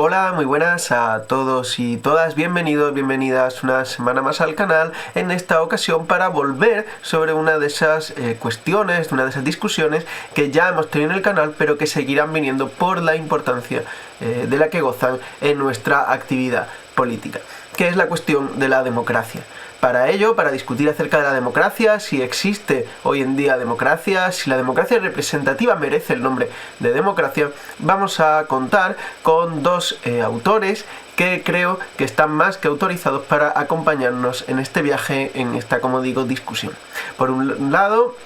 Hola, muy buenas a todos y todas, bienvenidos, bienvenidas una semana más al canal, en esta ocasión para volver sobre una de esas cuestiones, una de esas discusiones que ya hemos tenido en el canal, pero que seguirán viniendo por la importancia de la que gozan en nuestra actividad política, que es la cuestión de la democracia. Para ello, para discutir acerca de la democracia, si existe hoy en día democracia, si la democracia representativa merece el nombre de democracia, vamos a contar con dos autores que creo que están más que autorizados para acompañarnos en este viaje, en esta, como digo, discusión. Por un lado,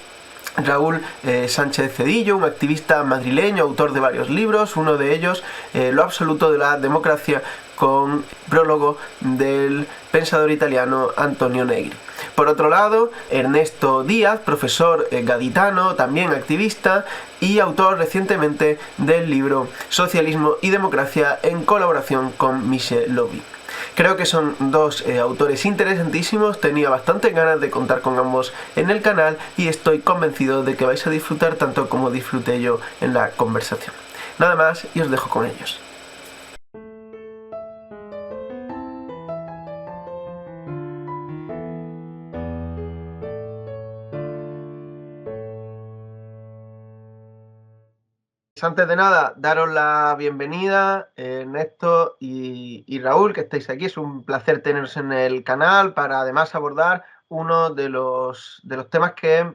Raúl Sánchez Cedillo, un activista madrileño, autor de varios libros, uno de ellos, Lo absoluto de la democracia, con prólogo del pensador italiano Antonio Negri. Por otro lado, Ernesto Díaz, profesor gaditano, también activista y autor recientemente del libro Socialismo y Democracia en colaboración con Michel Lobby. Creo que son dos autores interesantísimos, tenía bastantes ganas de contar con ambos en el canal y estoy convencido de que vais a disfrutar tanto como disfruté yo en la conversación. Nada más y os dejo con ellos. Antes de nada, daros la bienvenida, Ernesto y Raúl, que estáis aquí. Es un placer teneros en el canal para además abordar uno de los temas que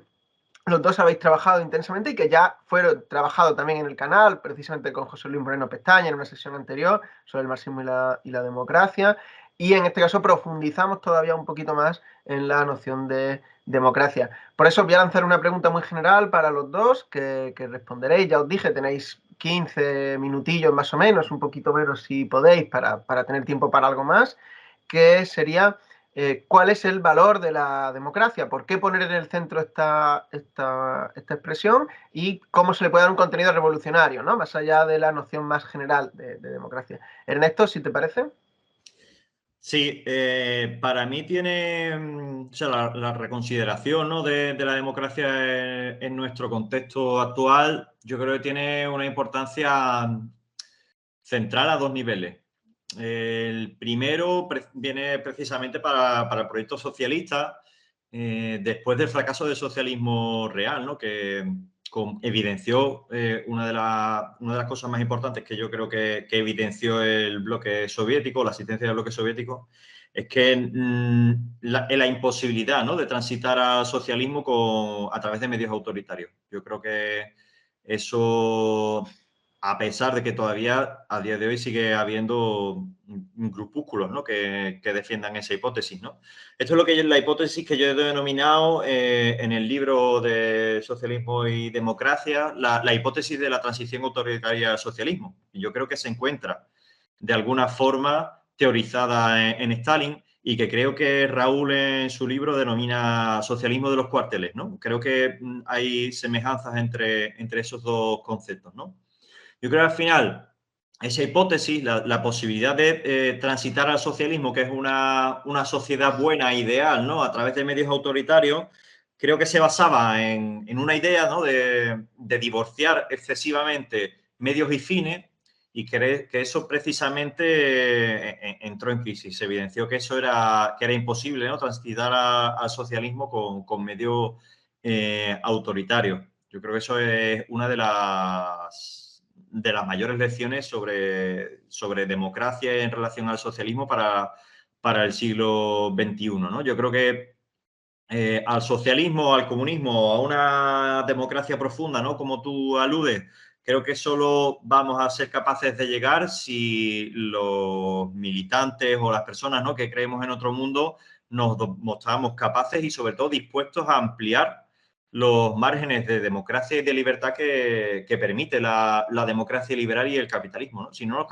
los dos habéis trabajado intensamente y que ya fueron trabajados también en el canal, precisamente con José Luis Moreno Pestaña en una sesión anterior sobre el marxismo y la democracia. Y en este caso profundizamos todavía un poquito más en la noción de democracia. Por eso voy a lanzar una pregunta muy general para los dos, que responderéis. Ya os dije, tenéis 15 minutillos más o menos, un poquito menos si podéis, para tener tiempo para algo más, que sería cuál es el valor de la democracia, por qué poner en el centro esta expresión y cómo se le puede dar un contenido revolucionario, ¿no? Más allá de la noción más general de democracia. Ernesto, si te parece. Sí, para mí tiene, o sea, la reconsideración, ¿no?, de la democracia en nuestro contexto actual, yo creo que tiene una importancia central a dos niveles. El primero viene precisamente para el proyecto socialista, después del fracaso del socialismo real, ¿no?, que evidenció una de las cosas más importantes que yo creo que evidenció el bloque soviético, la asistencia del bloque soviético, es que la imposibilidad, ¿no?, de transitar al socialismo a través de medios autoritarios. Yo creo que eso, a pesar de que todavía a día de hoy sigue habiendo grupúsculos, ¿no?, que defiendan esa hipótesis, ¿no? Esto es la hipótesis que yo he denominado en el libro de Socialismo y Democracia, la hipótesis de la transición autoritaria al socialismo. Yo creo que se encuentra de alguna forma teorizada en Stalin y que creo que Raúl en su libro denomina socialismo de los cuarteles, ¿no? Creo que hay semejanzas entre esos dos conceptos, ¿no? Yo creo que al final esa hipótesis, la posibilidad de transitar al socialismo, que es una sociedad buena, ideal, ¿no?, a través de medios autoritarios, creo que se basaba en una idea, ¿no?, de divorciar excesivamente medios y fines, y que eso precisamente entró en crisis. Se evidenció que que era imposible, ¿no?, transitar al socialismo con medios autoritarios. Yo creo que eso es una de las mayores lecciones sobre democracia en relación al socialismo para el siglo XXI, ¿no? Yo creo que al socialismo, al comunismo, a una democracia profunda, ¿no?, como tú aludes, creo que solo vamos a ser capaces de llegar si los militantes o las personas, ¿no?, que creemos en otro mundo nos mostramos capaces y sobre todo dispuestos a ampliar los márgenes de democracia y de libertad que permite la democracia liberal y el capitalismo, ¿no? Si no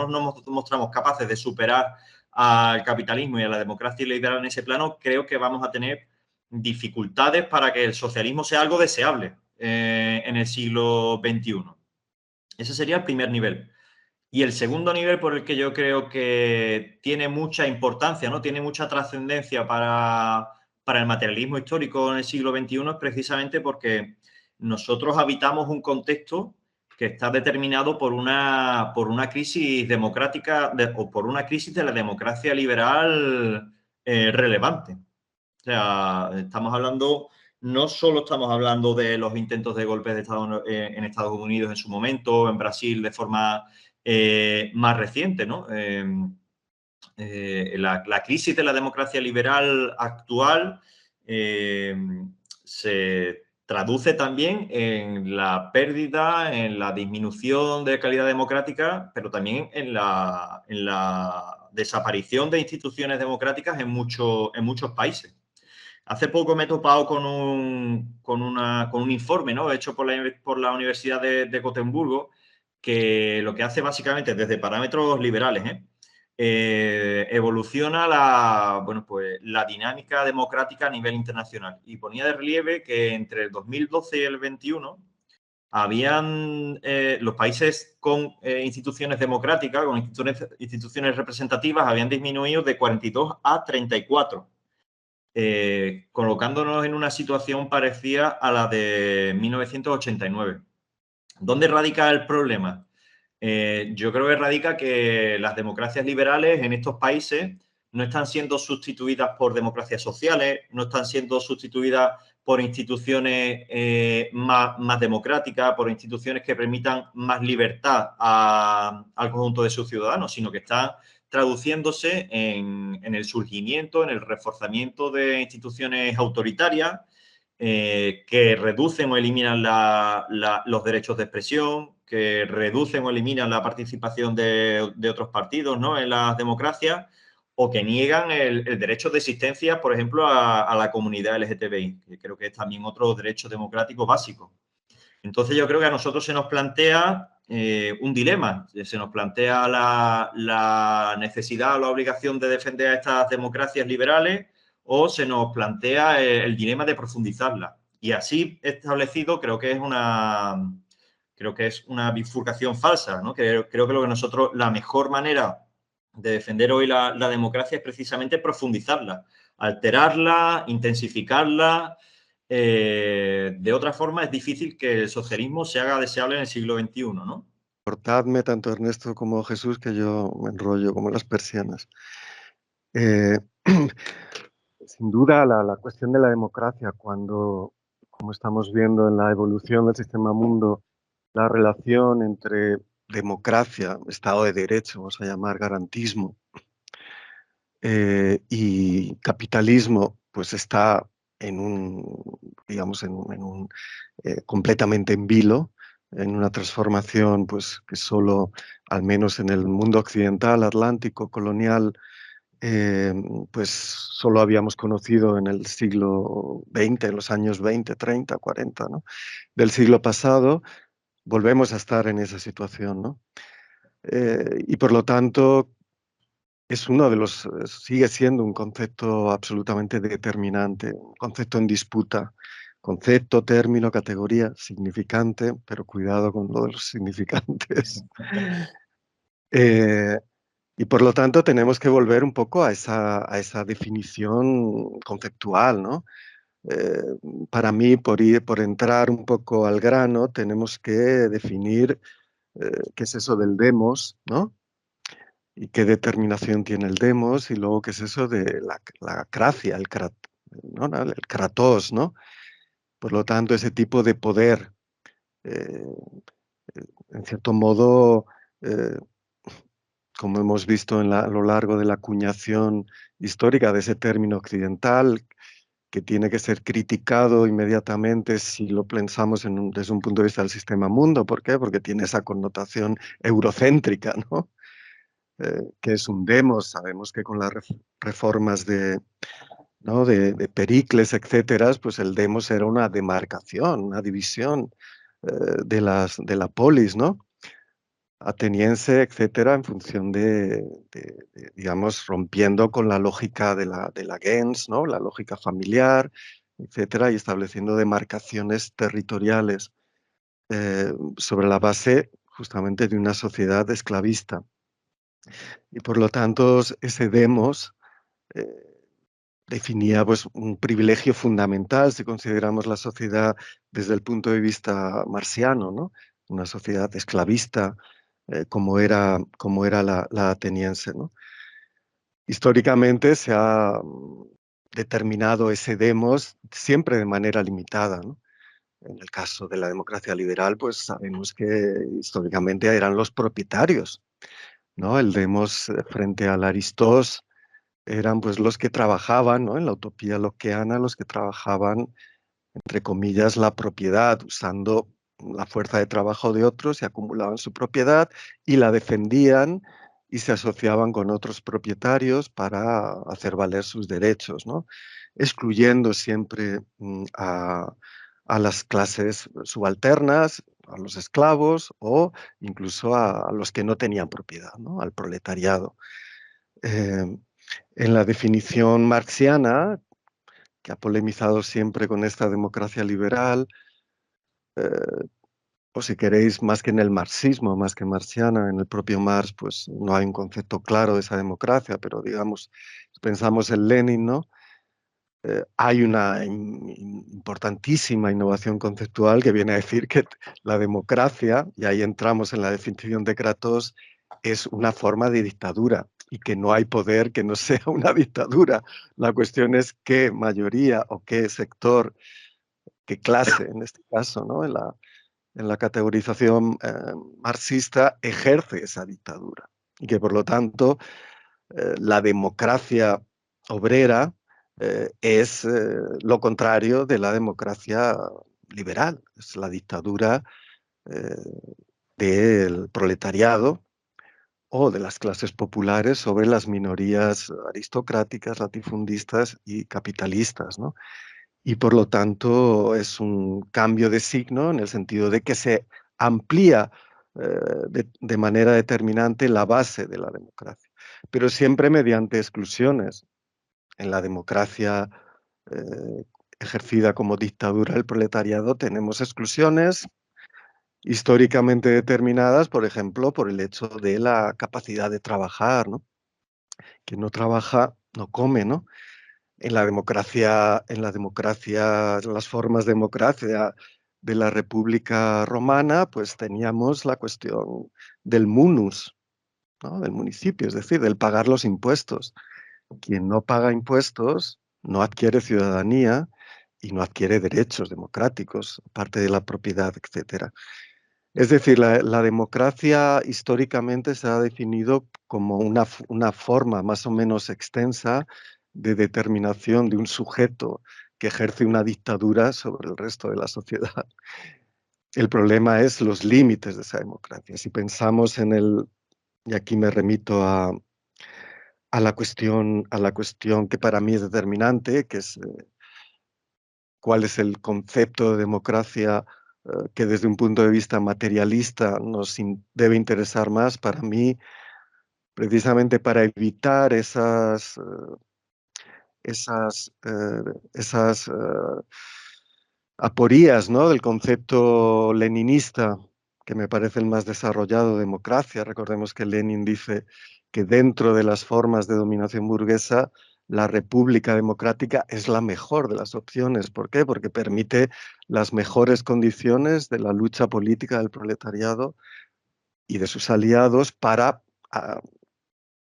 nos mostramos capaces de superar al capitalismo y a la democracia liberal en ese plano, creo que vamos a tener dificultades para que el socialismo sea algo deseable en el siglo XXI. Ese sería el primer nivel. Y el segundo nivel, por el que yo creo que tiene mucha importancia, ¿no?, tiene mucha trascendencia para el materialismo histórico en el siglo XXI, es precisamente porque nosotros habitamos un contexto que está determinado por una crisis democrática o por una crisis de la democracia liberal relevante. O sea, no solo estamos hablando de los intentos de golpes de Estado en Estados Unidos en su momento, en Brasil de forma más reciente, ¿no? La crisis de la democracia liberal actual se traduce también en la pérdida, en la disminución de calidad democrática, pero también en la desaparición de instituciones democráticas en muchos países. Hace poco me he topado con un informe, ¿no?, hecho por la Universidad de Gotemburgo, que lo que hace básicamente desde parámetros liberales, evoluciona la dinámica democrática a nivel internacional. Y ponía de relieve que entre el 2012 y el 21 habían los países con instituciones democráticas, con instituciones representativas, habían disminuido de 42 a 34. Colocándonos en una situación parecida a la de 1989. ¿Dónde radica el problema? Yo creo que radica que las democracias liberales en estos países no están siendo sustituidas por democracias sociales, no están siendo sustituidas por instituciones más democráticas, por instituciones que permitan más libertad al conjunto de sus ciudadanos, sino que están traduciéndose en el surgimiento, en el reforzamiento de instituciones autoritarias que reducen o eliminan los derechos de expresión, que reducen o eliminan la participación de otros partidos, ¿no?, en las democracias, o que niegan el derecho de existencia, por ejemplo, a la comunidad LGTBI, que creo que es también otro derecho democrático básico. Entonces yo creo que a nosotros se nos plantea un dilema, se nos plantea la necesidad o la obligación de defender a estas democracias liberales, o se nos plantea el dilema de profundizarla. Y así establecido creo que es una bifurcación falsa, ¿no? Creo que la mejor manera de defender hoy la democracia es precisamente profundizarla, alterarla, intensificarla. De otra forma, es difícil que el socialismo se haga deseable en el siglo XXI, ¿no? Cortadme tanto Ernesto como Jesús, que yo me enrollo como las persianas. Eh, Sin duda, la cuestión de la democracia, cuando, como estamos viendo en la evolución del sistema mundo, la relación entre democracia, Estado de Derecho, vamos a llamar garantismo, y capitalismo, pues está en un, digamos, completamente en vilo, en una transformación, pues que solo, al menos en el mundo occidental, atlántico, colonial, eh, pues solo habíamos conocido en el siglo XX, en los años 20, 30, 40, ¿no?, del siglo pasado. Volvemos a estar en esa situación, ¿no? Y por lo tanto, es sigue siendo un concepto absolutamente determinante, un concepto en disputa. Concepto, término, categoría, significante, pero cuidado con lo de los significantes. Eh, y por lo tanto tenemos que volver un poco a esa definición conceptual, ¿no? Eh, para mí, por entrar un poco al grano, tenemos que definir qué es eso del demos, ¿no? Y qué determinación tiene el demos, y luego qué es eso de la cracia, ¿no?, el kratos, ¿no? Por lo tanto, ese tipo de poder, eh, en cierto modo, eh, como hemos visto a lo largo de la acuñación histórica de ese término occidental, que tiene que ser criticado inmediatamente si lo pensamos desde un punto de vista del sistema mundo. ¿Por qué? Porque tiene esa connotación eurocéntrica, ¿no? Que es un demos. Sabemos que con las reformas ¿no?, de Pericles, etcétera, pues el demos era una demarcación, una división de la polis, ¿no?, ateniense, etcétera, en función digamos, rompiendo con la lógica de la gens, ¿no?, la lógica familiar, etcétera, y estableciendo demarcaciones territoriales sobre la base justamente de una sociedad esclavista. Y por lo tanto, ese demos eh, definía, pues, un privilegio fundamental si consideramos la sociedad desde el punto de vista marxiano, ¿no?, una sociedad esclavista, como era la ateniense, ¿no? Históricamente se ha determinado ese demos siempre de manera limitada, ¿no? En el caso de la democracia liberal, pues sabemos que históricamente eran los propietarios, ¿no? El demos frente al aristos eran pues los que trabajaban, ¿no? En la utopía lockeana, los que trabajaban, entre comillas, la propiedad, usando la fuerza de trabajo de otros y acumulaban su propiedad y la defendían y se asociaban con otros propietarios para hacer valer sus derechos, ¿no? Excluyendo siempre a las clases subalternas, a los esclavos o incluso a los que no tenían propiedad, ¿no? Al proletariado. Eh, en la definición marxiana, que ha polemizado siempre con esta democracia liberal, o si queréis, más que en el marxismo, más que marxiana, en el propio Marx, pues no hay un concepto claro de esa democracia, pero digamos, pensamos en Lenin, ¿no? Hay una importantísima innovación conceptual que viene a decir que la democracia, y ahí entramos en la definición de Kratos, es una forma de dictadura y que no hay poder que no sea una dictadura. La cuestión es qué mayoría o qué sector, qué clase, en este caso, ¿no? En la categorización marxista, ejerce esa dictadura y que por lo tanto la democracia obrera es lo contrario de la democracia liberal, es la dictadura eh, del proletariado o de las clases populares sobre las minorías aristocráticas, latifundistas y capitalistas, ¿no? Y por lo tanto es un cambio de signo en el sentido de que se amplía de manera determinante la base de la democracia, pero siempre mediante exclusiones. En la democracia eh, ejercida como dictadura del proletariado tenemos exclusiones históricamente determinadas, por ejemplo, por el hecho de la capacidad de trabajar, ¿no? Quien no trabaja no come, ¿no? En las formas de democracia de la República Romana, pues teníamos la cuestión del munus, ¿no? Del municipio, es decir, del pagar los impuestos. Quien no paga impuestos no adquiere ciudadanía y no adquiere derechos democráticos, parte de la propiedad, etcétera. Es decir, la democracia históricamente se ha definido como una forma más o menos extensa de determinación de un sujeto que ejerce una dictadura sobre el resto de la sociedad. El problema es los límites de esa democracia. Si pensamos y aquí me remito a la cuestión que para mí es determinante, que es cuál es el concepto de democracia que desde un punto de vista materialista debe interesar más. Para mí, precisamente para evitar esas aporías, ¿no? Del concepto leninista, que me parece el más desarrollado de democracia. Recordemos que Lenin dice que dentro de las formas de dominación burguesa, la república democrática es la mejor de las opciones. ¿Por qué? Porque permite las mejores condiciones de la lucha política del proletariado y de sus aliados para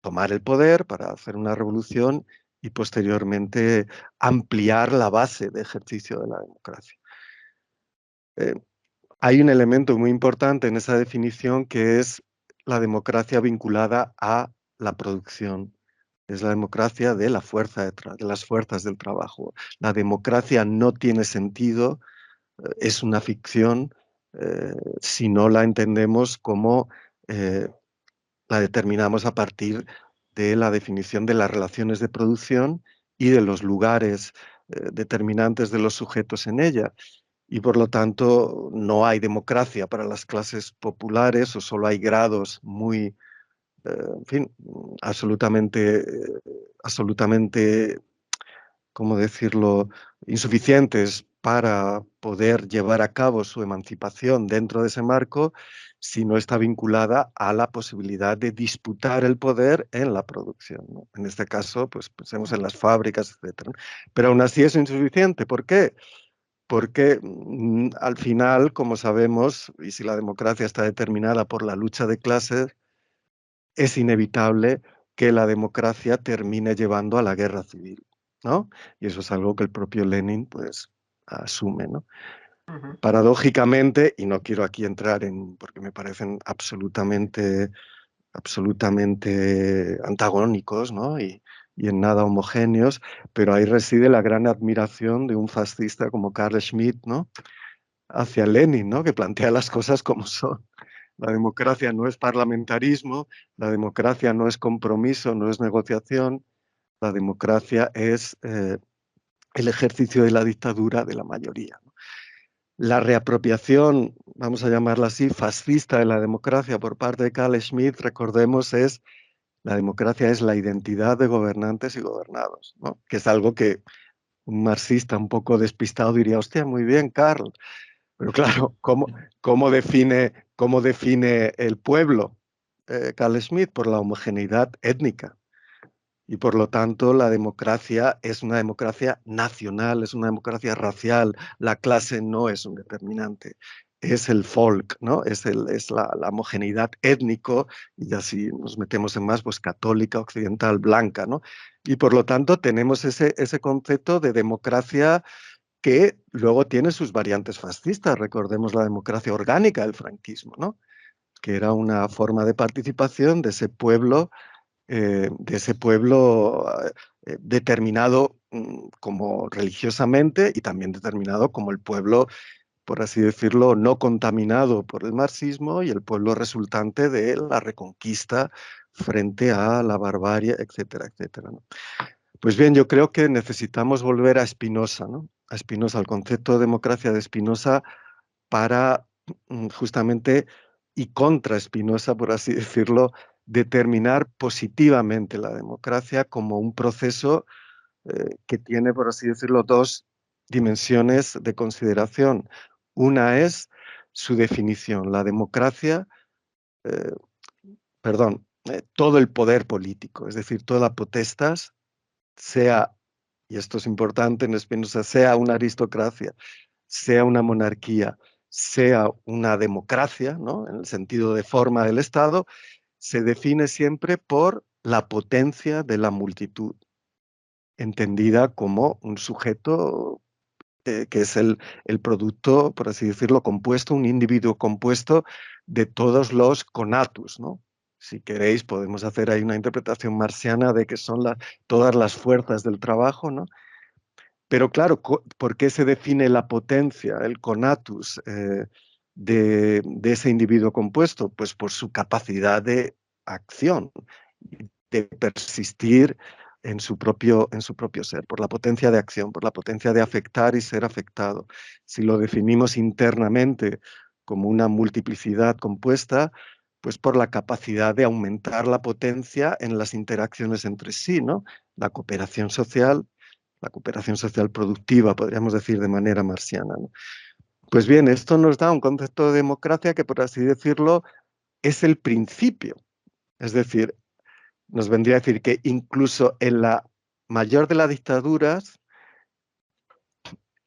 tomar el poder, para hacer una revolución y posteriormente ampliar la base de ejercicio de la democracia. Eh, Hay un elemento muy importante en esa definición que es la democracia vinculada a la producción. Es la democracia de la fuerza de las fuerzas del trabajo. La democracia no tiene sentido, es una ficción, si no la entendemos como la determinamos a partir de la definición de las relaciones de producción y de los lugares determinantes de los sujetos en ella. Y por lo tanto no hay democracia para las clases populares o solo hay grados muy, en fin, absolutamente, ¿cómo decirlo?, insuficientes para poder llevar a cabo su emancipación dentro de ese marco si no está vinculada a la posibilidad de disputar el poder en la producción, ¿no? En este caso, pues pensemos en las fábricas, etcétera. Pero aún así es insuficiente. ¿Por qué? porque al final, como sabemos, y si la democracia está determinada por la lucha de clases, es inevitable que la democracia termine llevando a la guerra civil, ¿no? Y eso es algo que el propio Lenin, pues, asume, ¿no? Ujú. Paradójicamente, y no quiero aquí entrar en, porque me parecen absolutamente antagónicos, ¿no? Y en nada homogéneos, pero ahí reside la gran admiración de un fascista como Carl Schmitt, ¿no? Hacia Lenin, ¿no? Que plantea las cosas como son. La democracia no es parlamentarismo, la democracia no es compromiso, no es negociación, la democracia es el ejercicio de la dictadura de la mayoría, ¿no? La reapropiación, vamos a llamarla así, fascista de la democracia por parte de Carl Schmitt, recordemos, es la democracia es la identidad de gobernantes y gobernados, ¿no? Que es algo que un marxista un poco despistado diría, hostia, muy bien, Carl, pero claro, ¿cómo define el pueblo Carl Schmitt? Por la homogeneidad étnica. Y por lo tanto, la democracia es una democracia nacional, es una democracia racial. La clase no es un determinante, es el folk, ¿no? Es la homogeneidad étnico, y ya si nos metemos en más, pues católica, occidental, blanca, ¿no? Y por lo tanto, tenemos ese concepto de democracia que luego tiene sus variantes fascistas. Recordemos la democracia orgánica del franquismo, ¿no? Que era una forma de participación de ese pueblo determinado como religiosamente y también determinado como el pueblo, por así decirlo, no contaminado por el marxismo y el pueblo resultante de la reconquista frente a la barbarie, etcétera, etcétera, ¿no? Pues bien, yo creo que necesitamos volver a Spinoza, ¿no? A Spinoza, al concepto de democracia de Spinoza para justamente y contra Spinoza, por así decirlo, determinar positivamente la democracia como un proceso que tiene, por así decirlo, dos dimensiones de consideración. Una es su definición. La democracia, eh, todo el poder político, es decir, toda potestas, sea, y esto es importante en Spinoza, sea una aristocracia, sea una monarquía, sea una democracia, ¿no? En el sentido de forma del Estado, se define siempre por la potencia de la multitud, entendida como un sujeto que es el producto, por así decirlo, compuesto, un individuo compuesto de todos los conatus, ¿no? Si queréis, podemos hacer ahí una interpretación marxiana de que son todas las fuerzas del trabajo, ¿no? Pero claro, ¿por qué se define la potencia, el conatus de ese individuo compuesto? Pues por su capacidad de acción, de persistir en su propio ser, por la potencia de acción, por la potencia de afectar y ser afectado. Si lo definimos internamente como una multiplicidad compuesta, pues por la capacidad de aumentar la potencia en las interacciones entre sí, ¿no? La cooperación social productiva, podríamos decir de manera marxiana, ¿no? Pues bien, esto nos da un concepto de democracia que, por así decirlo, es el principio. Es decir, nos vendría a decir que incluso en la mayor de las dictaduras,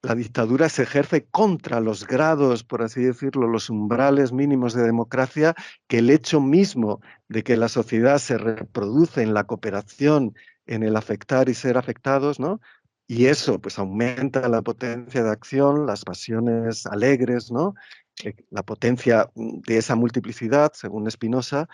la dictadura se ejerce contra los grados, por así decirlo, los umbrales mínimos de democracia, que el hecho mismo de que la sociedad se reproduce en la cooperación, en el afectar y ser afectados, ¿no? Y eso pues aumenta la potencia de acción, las pasiones alegres, ¿no? La potencia de esa multiplicidad, según Spinoza,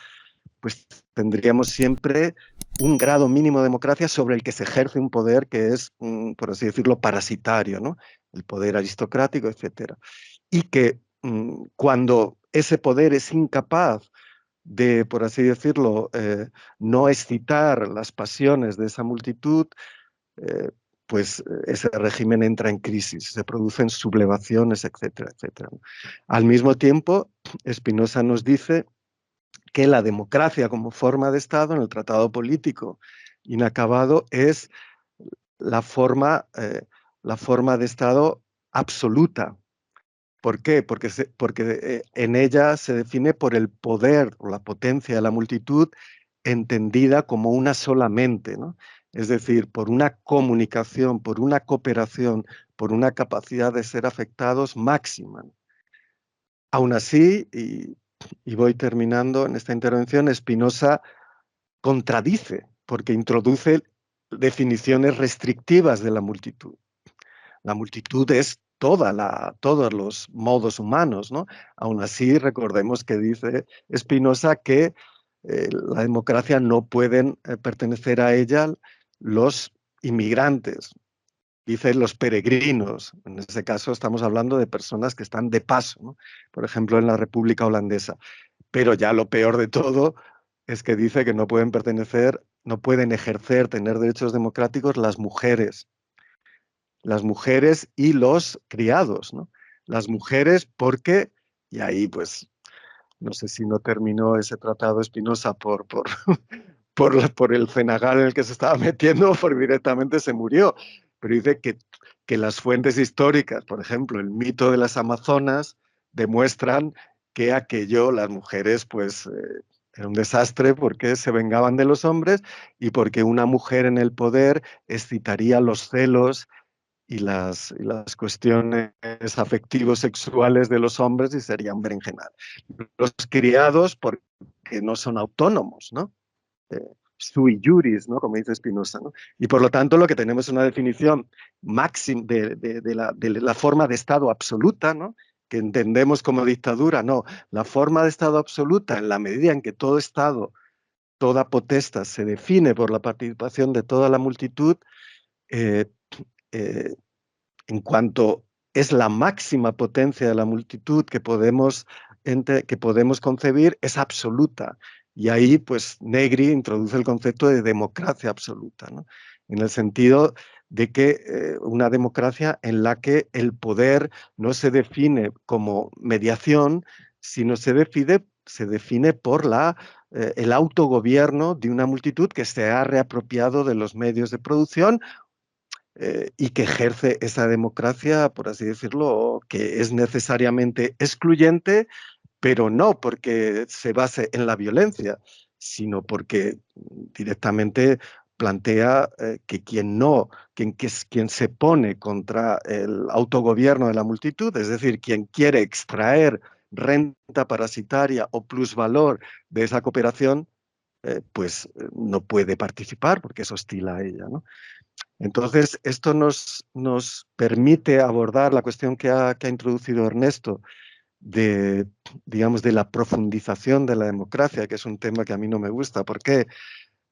pues tendríamos siempre un grado mínimo de democracia sobre el que se ejerce un poder que es, por así decirlo, parasitario, ¿no? El poder aristocrático, etcétera. Y que cuando ese poder es incapaz de, por así decirlo, no excitar las pasiones de esa multitud, eh, pues ese régimen entra en crisis, se producen sublevaciones, etcétera, etcétera. Al mismo tiempo, Spinoza nos dice que la democracia como forma de Estado en el tratado político inacabado es la forma, la forma de Estado absoluta. ¿Por qué? Porque en ella se define por el poder o la potencia de la multitud entendida como una sola mente, ¿no? es decir, por una comunicación, por una cooperación, por una capacidad de ser afectados máxima. Aún así, y voy terminando en esta intervención, Spinoza contradice, porque introduce definiciones restrictivas de la multitud. La multitud es todos los modos humanos, ¿no? Aún así, recordemos que dice Spinoza que la democracia no pueden pertenecer a ella los inmigrantes, dice los peregrinos. En ese caso estamos hablando de personas que están de paso, ¿no? Por ejemplo, en la República Holandesa. Pero ya lo peor de todo es que dice que no pueden pertenecer, no pueden ejercer, tener derechos democráticos las mujeres y los criados, ¿no? Las mujeres porque, y ahí pues no sé si no terminó ese tratado Spinoza por el cenagal en el que se estaba metiendo, porque directamente se murió. Pero dice que las fuentes históricas, por ejemplo, el mito de las Amazonas, demuestran que aquello, las mujeres, pues era un desastre porque se vengaban de los hombres y porque una mujer en el poder excitaría los celos y las cuestiones afectivos sexuales de los hombres y serían berenjenal. Los criados, porque no son autónomos, ¿no? Sui juris, ¿no? Como dice Spinoza, ¿no? Y por lo tanto lo que tenemos es una definición máxima de la forma de Estado absoluta, ¿no? Que entendemos como dictadura, no. La forma de Estado absoluta, en la medida en que todo Estado, toda potestad se define por la participación de toda la multitud, eh, eh, en cuanto es la máxima potencia de la multitud que podemos concebir, es absoluta. Y ahí, pues, Negri introduce el concepto de democracia absoluta, ¿no? En el sentido de que una democracia en la que el poder no se define como mediación, sino se define por el autogobierno de una multitud que se ha reapropiado de los medios de producción y que ejerce esa democracia, por así decirlo, que es necesariamente excluyente, pero no porque se base en la violencia, sino porque directamente plantea que quien se pone contra el autogobierno de la multitud, es decir, quien quiere extraer renta parasitaria o plusvalor de esa cooperación, pues no puede participar porque es hostil a ella, ¿no? Entonces, esto nos permite abordar la cuestión que ha introducido Ernesto de, digamos, de la profundización de la democracia, que es un tema que a mí no me gusta. ¿Por qué?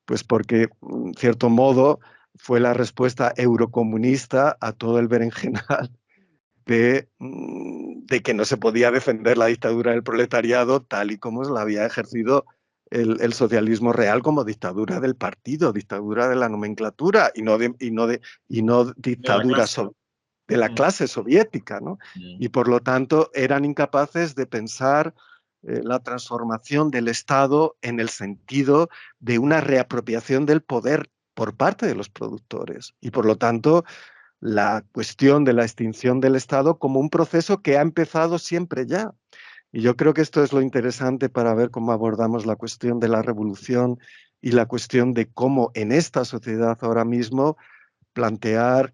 Pues porque, en cierto modo, fue la respuesta eurocomunista a todo el berenjenal de que no se podía defender la dictadura del proletariado tal y como la había ejercido el socialismo real como dictadura del partido, dictadura de la nomenclatura y no De la dictadura clase. de la Mm, clase soviética, ¿no? mm. Y por lo tanto eran incapaces de pensar la transformación del Estado en el sentido de una reapropiación del poder por parte de los productores. Y por lo tanto, la cuestión de la extinción del Estado como un proceso que ha empezado siempre ya. Y yo creo que esto es lo interesante para ver cómo abordamos la cuestión de la revolución y la cuestión de cómo en esta sociedad ahora mismo plantear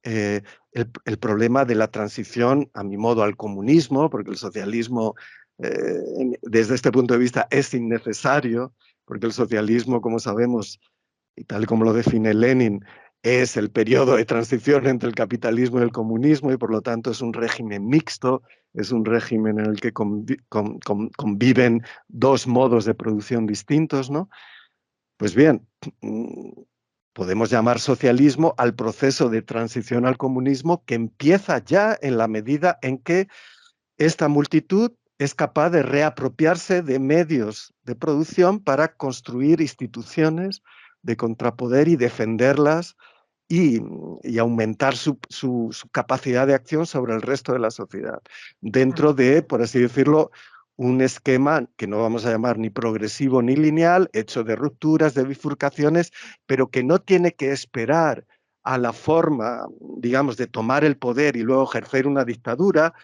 el problema de la transición, a mi modo, al comunismo, porque el socialismo, desde este punto de vista, es innecesario, porque el socialismo, como sabemos, y tal como lo define Lenin, es el periodo de transición entre el capitalismo y el comunismo y por lo tanto es un régimen mixto, es un régimen en el que conviven dos modos de producción distintos, ¿no? Pues bien, podemos llamar socialismo al proceso de transición al comunismo que empieza ya en la medida en que esta multitud es capaz de reapropiarse de medios de producción para construir instituciones de contrapoder y defenderlas y, y aumentar su capacidad de acción sobre el resto de la sociedad, dentro de, por así decirlo, un esquema que no vamos a llamar ni progresivo ni lineal, hecho de rupturas, de bifurcaciones, pero que no tiene que esperar a la forma, digamos, de tomar el poder y luego ejercer una dictadura,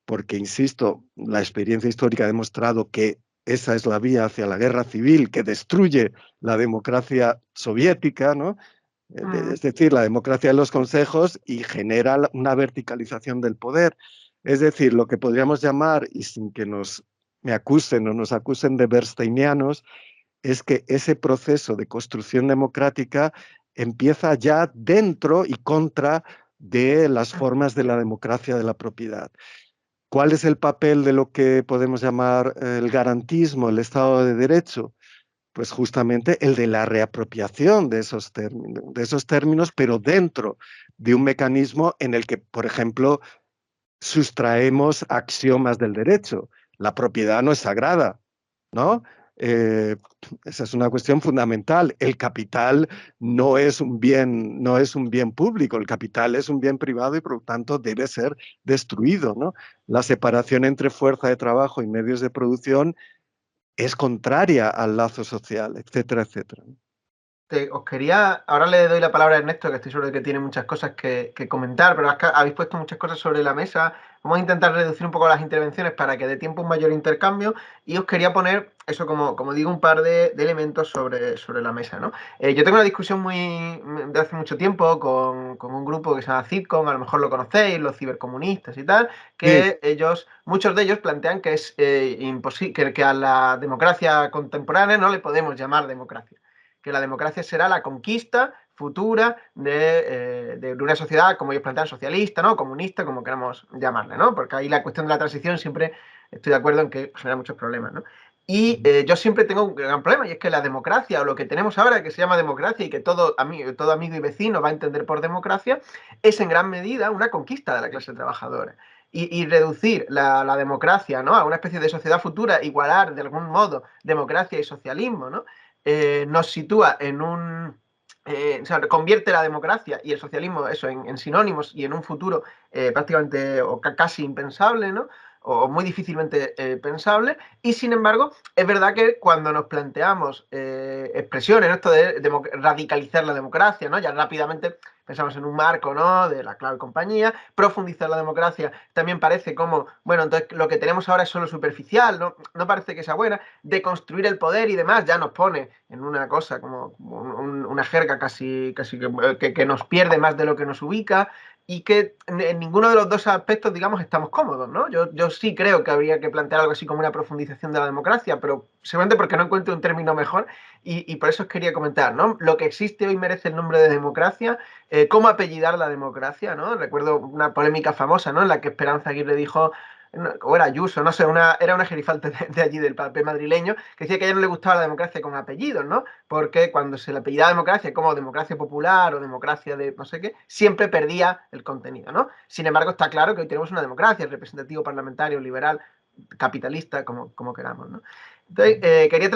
porque, insisto, la experiencia histórica ha demostrado que esa es la vía hacia la guerra civil que destruye la democracia soviética, ¿no? Es decir, la democracia de los consejos y genera una verticalización del poder. Es decir, lo que podríamos llamar, y sin que me acusen o nos acusen de bernsteinianos, es que ese proceso de construcción democrática empieza ya dentro y contra de las formas de la democracia de la propiedad. ¿Cuál es el papel de lo que podemos llamar el garantismo, el Estado de Derecho? Pues justamente el de la reapropiación de esos términos, pero dentro de un mecanismo en el que, por ejemplo, sustraemos axiomas del derecho. La propiedad no es sagrada, ¿no? Eh, Esa es una cuestión fundamental. El capital no es un bien público, el capital es un bien privado y por lo tanto debe ser destruido, ¿no? La separación entre fuerza de trabajo y medios de producción es contraria al lazo social, etcétera, etcétera. Os quería, ahora le doy la palabra a Ernesto, que estoy seguro de que tiene muchas cosas que comentar, pero es que habéis puesto muchas cosas sobre la mesa. Vamos a intentar reducir un poco las intervenciones para que dé tiempo a un mayor intercambio y os quería poner eso, como digo, un par de elementos sobre la mesa, ¿no? Yo tengo una discusión de hace mucho tiempo con un grupo que se llama CIPCON, a lo mejor lo conocéis, los cibercomunistas y tal, Sí, que muchos de ellos plantean que es imposible, que a la democracia contemporánea no le podemos llamar democracia, que la democracia será la conquista futura de una sociedad, como ellos plantean, socialista, ¿no? Comunista, como queramos llamarle, ¿no? Porque ahí la cuestión de la transición siempre estoy de acuerdo en que genera muchos problemas, ¿no? Y yo siempre tengo un gran problema, y es que la democracia, o lo que tenemos ahora, que se llama democracia, y que todo amigo y vecino va a entender por democracia, es en gran medida una conquista de la clase trabajadora. Y reducir la democracia, ¿no?, a una especie de sociedad futura, igualar de algún modo democracia y socialismo, ¿no?, nos sitúa en o sea, convierte la democracia y el socialismo eso en sinónimos y en un futuro prácticamente o casi impensable, ¿no? O muy difícilmente pensable. Y sin embargo, es verdad que cuando nos planteamos expresiones, ¿no?, esto de radicalizar la democracia, ¿no?, ya rápidamente pensamos en un marco, ¿no?, de la clave compañía. Profundizar la democracia también parece como, bueno, entonces lo que tenemos ahora es solo superficial, ¿no? No parece que sea buena. De construir el poder y demás ya nos pone en una cosa como una jerga casi que nos pierde más de lo que nos ubica, y que en ninguno de los dos aspectos, digamos, estamos cómodos, ¿no? Yo sí creo que habría que plantear algo así como una profundización de la democracia, pero seguramente porque no encuentro un término mejor, y por eso os quería comentar, ¿no? Lo que existe hoy merece el nombre de democracia. Cómo apellidar la democracia, ¿no? Recuerdo una polémica famosa, ¿no?, en la que Esperanza Aguirre dijo, o era Ayuso, no sé, era una gerifalte de allí del papel madrileño, que decía que a ella no le gustaba la democracia con apellidos, ¿no? Porque cuando se le apellidaba democracia como democracia popular o democracia de no sé qué, siempre perdía el contenido, ¿no? Sin embargo, está claro que hoy tenemos una democracia, representativo parlamentario, liberal, capitalista, como queramos, ¿no? Entonces, quería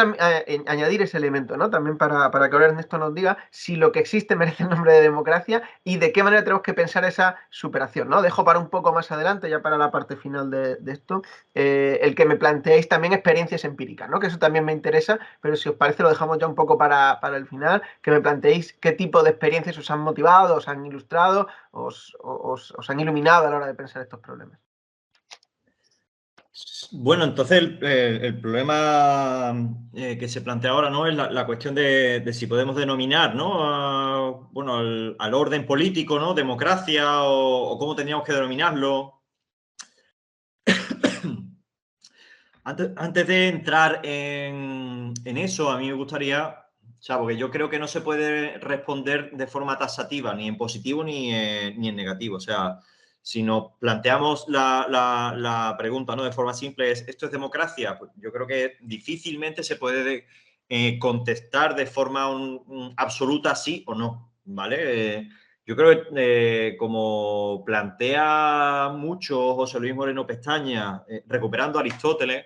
añadir ese elemento, ¿no?, también para que ahora Ernesto nos diga si lo que existe merece el nombre de democracia y de qué manera tenemos que pensar esa superación, ¿no? Dejo para un poco más adelante, ya para la parte final de esto, el que me planteéis también experiencias empíricas, ¿no?, que eso también me interesa, pero si os parece lo dejamos ya un poco para el final, que me planteéis qué tipo de experiencias os han motivado, os han ilustrado, os han iluminado a la hora de pensar estos problemas. Bueno, entonces el problema que se plantea ahora, ¿no?, es la cuestión de si podemos denominar, ¿no?, bueno, al orden político, ¿no?, democracia, o cómo tendríamos que denominarlo. Antes de entrar en eso, a mí me gustaría, o sea, porque yo creo que no se puede responder de forma taxativa, ni en positivo ni en negativo. O sea, si nos planteamos la pregunta, ¿no?, de forma simple, ¿esto es democracia? Pues yo creo que difícilmente se puede contestar de forma absoluta sí o no, ¿vale? Yo creo que, como plantea mucho José Luis Moreno Pestaña, recuperando a Aristóteles,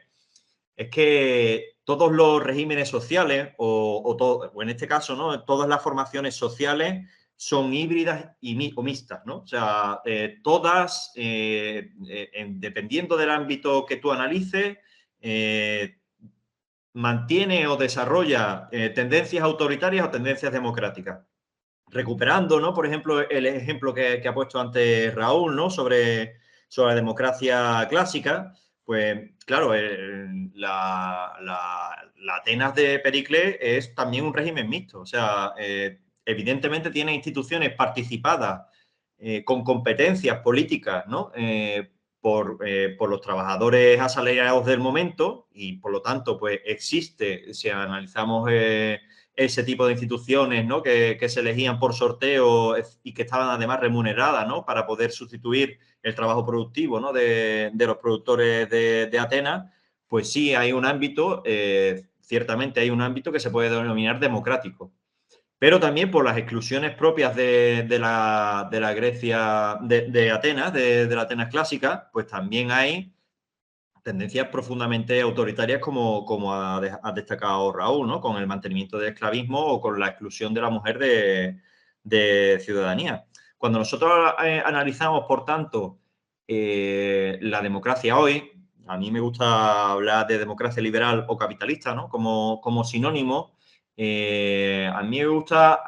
es que todos los regímenes sociales, o en este caso, ¿no?, todas las formaciones sociales son híbridas o mixtas, ¿no? O sea, todas, dependiendo del ámbito que tú analices, mantiene o desarrolla tendencias autoritarias o tendencias democráticas. Recuperando, ¿no?, por ejemplo, el ejemplo que ha puesto antes Raúl, ¿no?, sobre la democracia clásica, pues claro, la Atenas de Pericles es también un régimen mixto. O sea, evidentemente tiene instituciones participadas con competencias políticas, ¿no? Por los trabajadores asalariados del momento y, por lo tanto, pues existe, si analizamos ese tipo de instituciones, ¿no? que se elegían por sorteo y que estaban además remuneradas, ¿no? Para poder sustituir el trabajo productivo, ¿no? de los productores de Atenas, pues sí hay un ámbito, ciertamente hay un ámbito que se puede denominar democrático. Pero también por las exclusiones propias de la Grecia, de Atenas, de la Atenas clásica, pues también hay tendencias profundamente autoritarias como ha destacado Raúl, ¿no? Con el mantenimiento del esclavismo o con la exclusión de la mujer de ciudadanía. Cuando nosotros analizamos, por tanto, la democracia hoy, a mí me gusta hablar de democracia liberal o capitalista, ¿no? Como sinónimo. A mí me gusta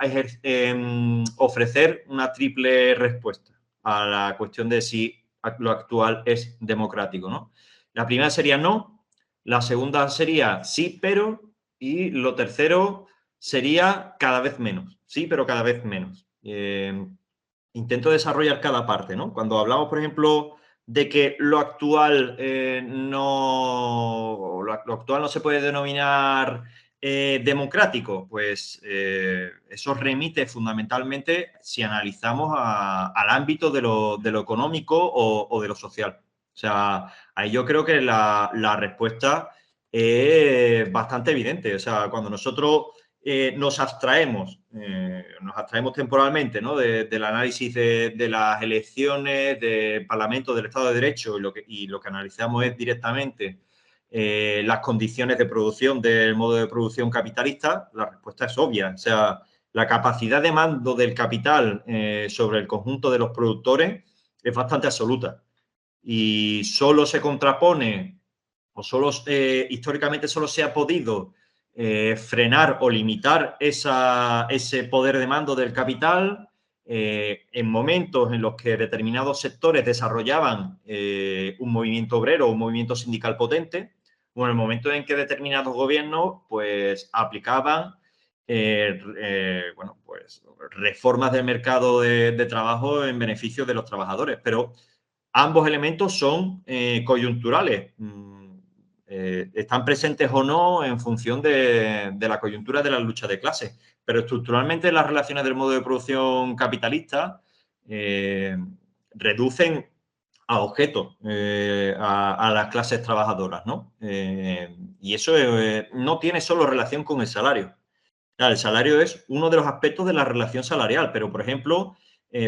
ofrecer una triple respuesta a la cuestión de si lo actual es democrático, ¿no? La primera sería no, la segunda sería sí, pero, y lo tercero sería cada vez menos, sí, pero cada vez menos. Intento desarrollar cada parte, ¿no? Cuando hablamos, por ejemplo, de que lo actual lo actual no se puede denominar democrático, pues eso remite fundamentalmente, si analizamos al ámbito de lo económico o de lo social. O sea, ahí yo creo que la respuesta es bastante evidente. O sea, cuando nosotros nos abstraemos temporalmente, ¿no? Del análisis de las elecciones, del Parlamento, del Estado de Derecho, y lo que analizamos es directamente las condiciones de producción del modo de producción capitalista, la respuesta es obvia. O sea, la capacidad de mando del capital sobre el conjunto de los productores es bastante absoluta. Y solo se contrapone, o históricamente solo se ha podido frenar o limitar ese poder de mando del capital en momentos en los que determinados sectores desarrollaban un movimiento obrero o un movimiento sindical potente, o en el momento en que determinados gobiernos pues aplicaban pues reformas del mercado de trabajo en beneficio de los trabajadores. Pero ambos elementos son coyunturales. Están presentes o no en función de la coyuntura de la lucha de clases. Pero estructuralmente las relaciones del modo de producción capitalista reducen a objetos a las clases trabajadoras, ¿no? Y eso no tiene solo relación con el salario. Claro, el salario es uno de los aspectos de la relación salarial, pero, por ejemplo,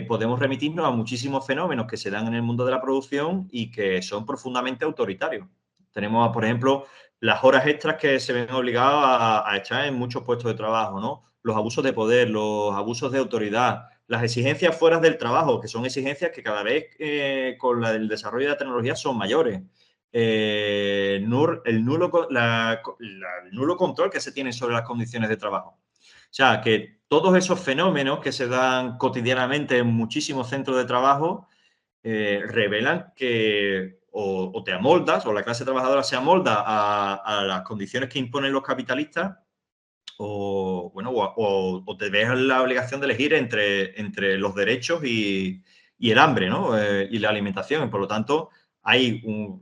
podemos remitirnos a muchísimos fenómenos que se dan en el mundo de la producción y que son profundamente autoritarios. Tenemos, por ejemplo, las horas extras que se ven obligados a echar en muchos puestos de trabajo, ¿no? Los abusos de poder, los abusos de autoridad, las exigencias fuera del trabajo, que son exigencias que cada vez con el desarrollo de la tecnología son mayores. El nulo control que se tiene sobre las condiciones de trabajo. O sea, que todos esos fenómenos que se dan cotidianamente en muchísimos centros de trabajo revelan que o te amoldas, o la clase trabajadora se amolda a las condiciones que imponen los capitalistas, o te ves la obligación de elegir entre los derechos y el hambre, ¿no? Y la alimentación. Y por lo tanto,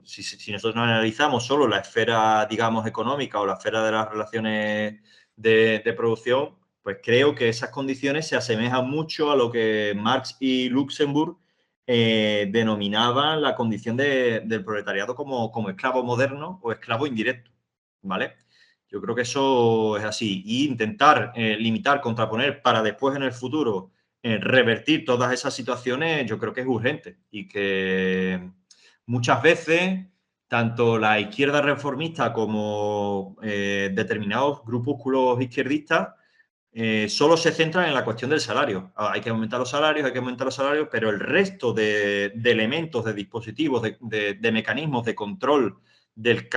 si nosotros analizamos solo la esfera, digamos, económica o la esfera de las relaciones de producción, pues creo que esas condiciones se asemejan mucho a lo que Marx y Luxemburg denominaban la condición del proletariado como esclavo moderno o esclavo indirecto, ¿vale? Yo creo que eso es así. Y intentar limitar, contraponer para después en el futuro revertir todas esas situaciones, yo creo que es urgente. Y que muchas veces, tanto la izquierda reformista como determinados grupúsculos izquierdistas solo se centran en la cuestión del salario. Hay que aumentar los salarios, pero el resto de elementos, de dispositivos, de mecanismos de control del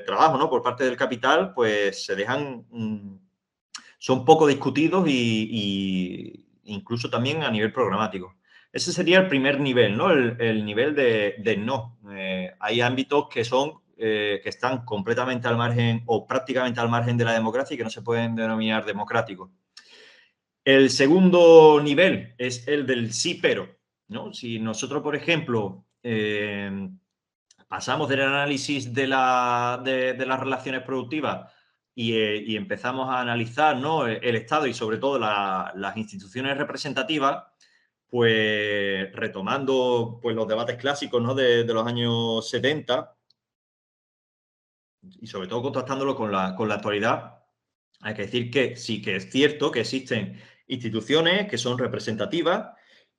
trabajo, ¿no? Por parte del capital, pues se dejan, son poco discutidos y incluso también a nivel programático. Ese sería el primer nivel, ¿no? El nivel de no. Hay ámbitos que están completamente al margen o prácticamente al margen de la democracia y que no se pueden denominar democráticos. El segundo nivel es el del sí, pero, ¿no? Si nosotros, por ejemplo, pasamos del análisis de las relaciones productivas y empezamos a analizar, ¿no?, el Estado y sobre todo las instituciones representativas, pues retomando pues, los debates clásicos, ¿no?, de los años 70 y sobre todo contrastándolo con la actualidad, hay que decir que sí que es cierto que existen instituciones que son representativas,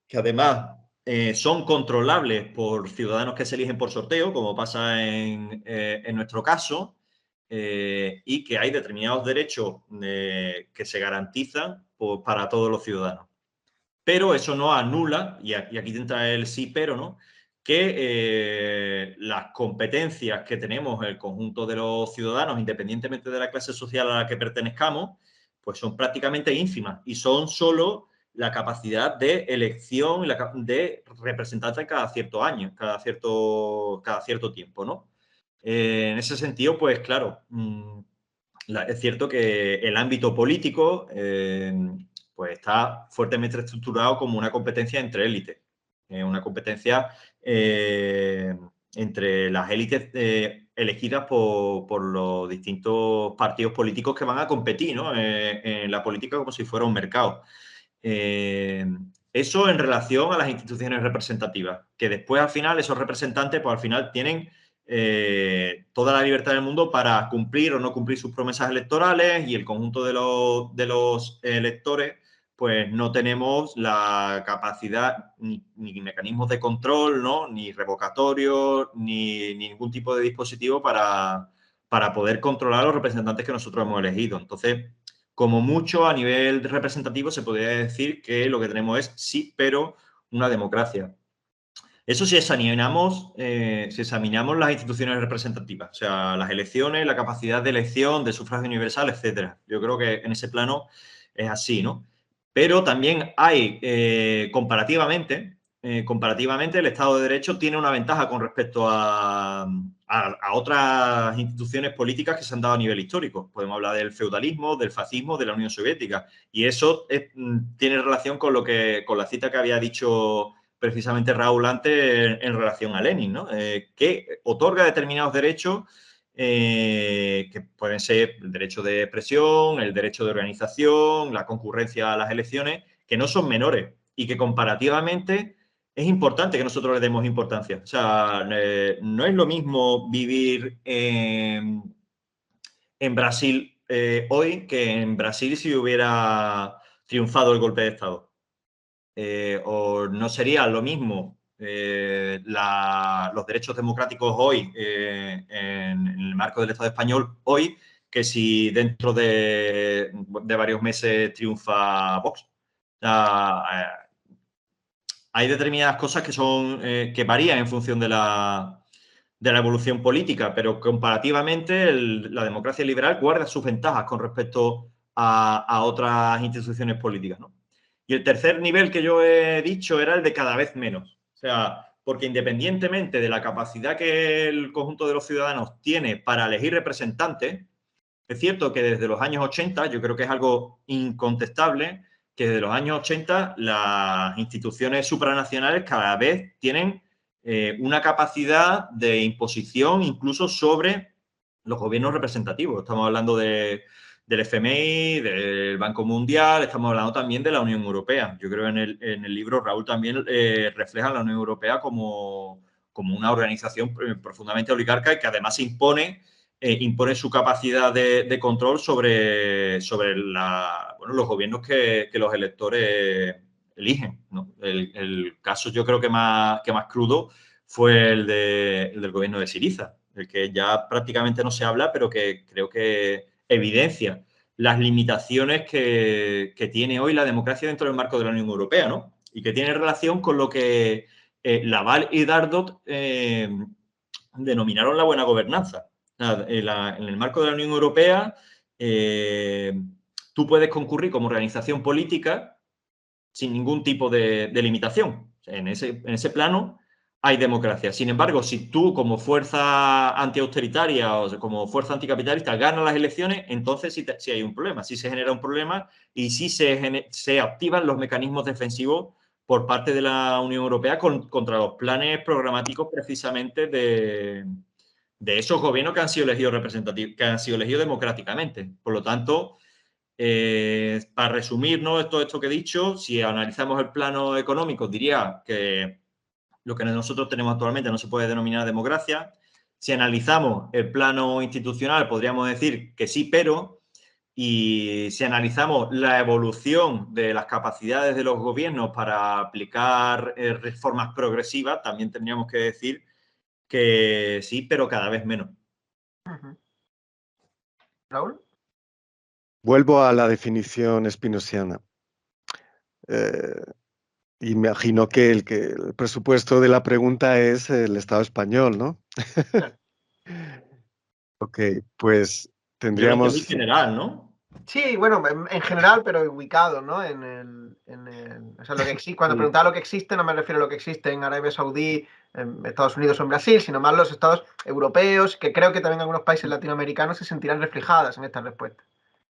que además son controlables por ciudadanos que se eligen por sorteo, como pasa en nuestro caso, y que hay determinados derechos que se garantizan para todos los ciudadanos. Pero eso no anula, y aquí entra el sí, pero, ¿no?, que las competencias que tenemos el conjunto de los ciudadanos, independientemente de la clase social a la que pertenezcamos, pues son prácticamente ínfimas y son solo la capacidad de elección y de representantes cada cierto año, cada cierto tiempo, ¿no? En ese sentido, pues claro, es cierto que el ámbito político pues está fuertemente estructurado como una competencia entre élites, una competencia entre las élites elegidas por los distintos partidos políticos que van a competir, ¿no?, en la política como si fuera un mercado. Eso en relación a las instituciones representativas, que después al final esos representantes pues al final tienen toda la libertad del mundo para cumplir o no cumplir sus promesas electorales y el conjunto de los electores pues no tenemos la capacidad ni mecanismos de control, ¿no?, ni revocatorios, ni ningún tipo de dispositivo para poder controlar a los representantes que nosotros hemos elegido. Entonces, como mucho a nivel representativo se podría decir que lo que tenemos es sí, pero una democracia. Eso si examinamos las instituciones representativas, o sea, las elecciones, la capacidad de elección, de sufragio universal, etcétera. Yo creo que en ese plano es así, ¿no? Pero también hay, comparativamente, el Estado de Derecho tiene una ventaja con respecto a otras instituciones políticas que se han dado a nivel histórico. Podemos hablar del feudalismo, del fascismo, de la Unión Soviética. Y eso tiene relación con la cita que había dicho precisamente Raúl antes en relación a Lenin, ¿no? Que otorga determinados derechos que pueden ser el derecho de expresión, el derecho de organización, la concurrencia a las elecciones, que no son menores y que comparativamente es importante que nosotros le demos importancia. O sea, no es lo mismo vivir en Brasil hoy que en Brasil si hubiera triunfado el golpe de Estado. O no sería lo mismo los derechos democráticos hoy en el marco del Estado español hoy que si dentro de varios meses triunfa Vox. Hay determinadas cosas que varían en función de la evolución política, pero comparativamente la democracia liberal guarda sus ventajas con respecto a otras instituciones políticas, ¿no? Y el tercer nivel que yo he dicho era el de cada vez menos. O sea, porque independientemente de la capacidad que el conjunto de los ciudadanos tiene para elegir representantes, es cierto que desde los años 80, yo creo que es algo incontestable, que desde los años 80 las instituciones supranacionales cada vez tienen una capacidad de imposición incluso sobre los gobiernos representativos. Estamos hablando del FMI, del Banco Mundial, estamos hablando también de la Unión Europea. Yo creo que en el libro Raúl también refleja a la Unión Europea como una organización profundamente oligarca y que además impone su capacidad de control sobre los gobiernos que los electores eligen, ¿no? El caso yo creo que más crudo fue el del gobierno de Syriza, del que ya prácticamente no se habla, pero que creo que evidencia las limitaciones que tiene hoy la democracia dentro del marco de la Unión Europea, ¿no? Y que tiene relación con lo que Laval y Dardot denominaron la buena gobernanza. En el marco de la Unión Europea, tú puedes concurrir como organización política sin ningún tipo de limitación. En ese plano, hay democracia. Sin embargo, si tú como fuerza antiautoritaria o como fuerza anticapitalista ganas las elecciones, entonces sí hay un problema, sí se genera un problema y sí se activan los mecanismos defensivos por parte de la Unión Europea contra los planes programáticos precisamente de esos gobiernos que han sido elegidos representativos, que han sido elegidos democráticamente. Por lo tanto, para resumir, ¿no?, todo esto que he dicho, si analizamos el plano económico, diría que lo que nosotros tenemos actualmente no se puede denominar democracia. Si analizamos el plano institucional, podríamos decir que sí, pero. Y si analizamos la evolución de las capacidades de los gobiernos para aplicar reformas progresivas, también tendríamos que decir que sí, pero cada vez menos. ¿Raúl? Vuelvo a la definición spinosiana. Imagino que el presupuesto de la pregunta es el Estado español, ¿no? Claro. Ok, pues Yo lo entendí tendríamos... general, ¿no? Sí, bueno, en general, pero ubicado, ¿no? O sea, cuando Sí. preguntaba lo que existe, no me refiero a lo que existe en Arabia Saudí, en Estados Unidos o en Brasil, sino más los estados europeos, que creo que también algunos países latinoamericanos se sentirán reflejadas en esta respuesta.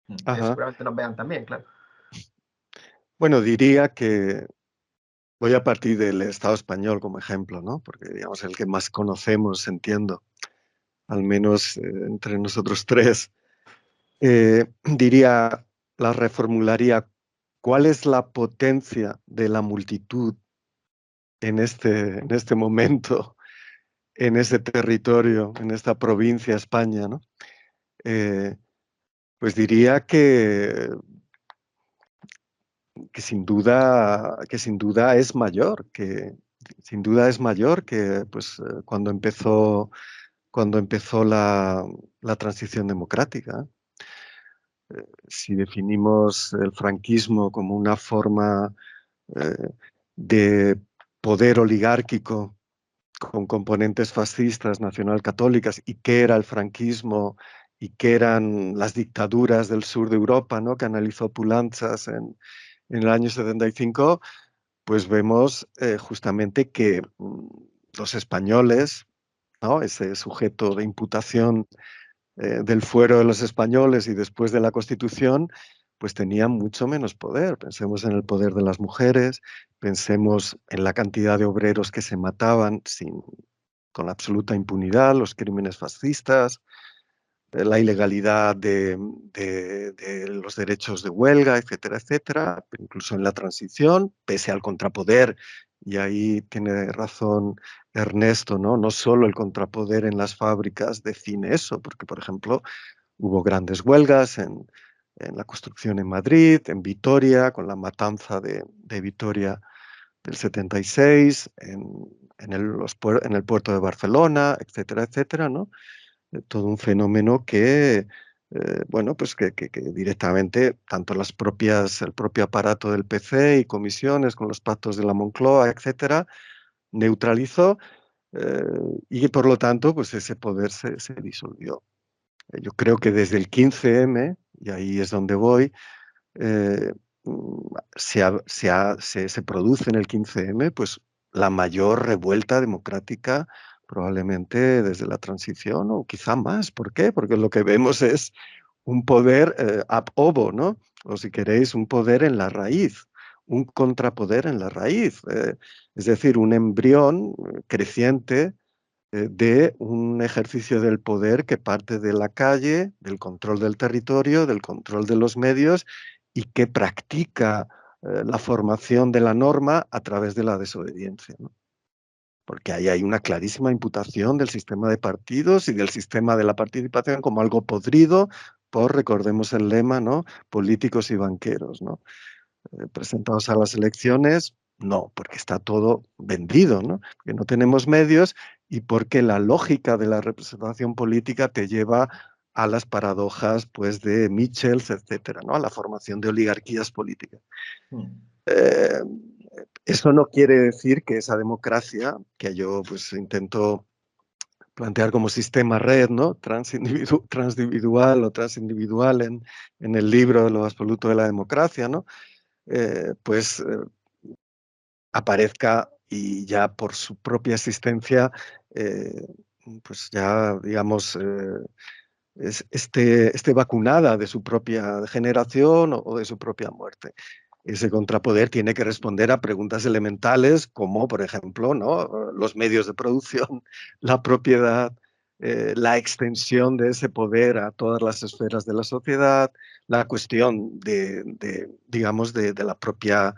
Que Ajá. seguramente nos vean también, claro. Bueno, diría que voy a partir del Estado español como ejemplo, ¿no? Porque, digamos, el que más conocemos, entiendo, al menos entre nosotros tres. Diría, la reformularía, ¿cuál es la potencia de la multitud en este momento, en ese territorio, en esta provincia, España, ¿no? Pues diría que sin duda es mayor, pues, cuando empezó la transición democrática. Si definimos el franquismo como una forma eh, de poder oligárquico con componentes fascistas, nacionalcatólicas, y qué era el franquismo y qué eran las dictaduras del sur de Europa, ¿no?, que analizó Poulantzas en el año 75, pues vemos justamente que los españoles, ¿no?, ese sujeto de imputación del fuero de los españoles y después de la Constitución, pues tenían mucho menos poder. Pensemos en el poder de las mujeres, pensemos en la cantidad de obreros que se mataban con absoluta impunidad, los crímenes fascistas, la ilegalidad de los derechos de huelga, etcétera, etcétera, incluso en la transición, pese al contrapoder, y ahí tiene razón Ernesto, ¿no? No solo el contrapoder en las fábricas define eso, porque, por ejemplo, hubo grandes huelgas en la construcción en Madrid, en Vitoria, con la matanza de Vitoria del 76, en el puerto de Barcelona, etcétera, etcétera, ¿no? Todo un fenómeno que, bueno, pues que directamente tanto el propio aparato del PC y comisiones con los pactos de la Moncloa, etcétera, neutralizó, eh, y por lo tanto, pues ese poder se disolvió. Yo creo que desde el 15M, y ahí es donde voy, eh, se produce en el 15M pues, la mayor revuelta democrática probablemente desde la transición o quizá más. ¿Por qué? Porque lo que vemos es un poder ab ovo, ¿no? O si queréis, un poder en la raíz, un contrapoder en la raíz. Es decir, un embrión creciente de un ejercicio del poder que parte de la calle, del control del territorio, del control de los medios y que practica la formación de la norma a través de la desobediencia, ¿no? Porque ahí hay una clarísima imputación del sistema de partidos y del sistema de la participación como algo podrido por, recordemos el lema, ¿no?, políticos y banqueros, ¿no? Presentados a las elecciones, no, porque está todo vendido, ¿no? Porque no tenemos medios y porque la lógica de la representación política te lleva a las paradojas, pues, de Michels, etcétera, ¿no?, a la formación de oligarquías políticas. Eh, Eso no quiere decir que esa democracia, que yo pues intento plantear como sistema red, ¿no?, transindividual o transindividual en el libro de lo absoluto de la democracia, ¿no?, pues aparezca y ya por su propia existencia, pues ya, digamos, esté vacunada de su propia generación o de su propia muerte. Ese contrapoder tiene que responder a preguntas elementales como, por ejemplo, ¿no?, los medios de producción, la propiedad, la extensión de ese poder a todas las esferas de la sociedad, la cuestión digamos, de la propia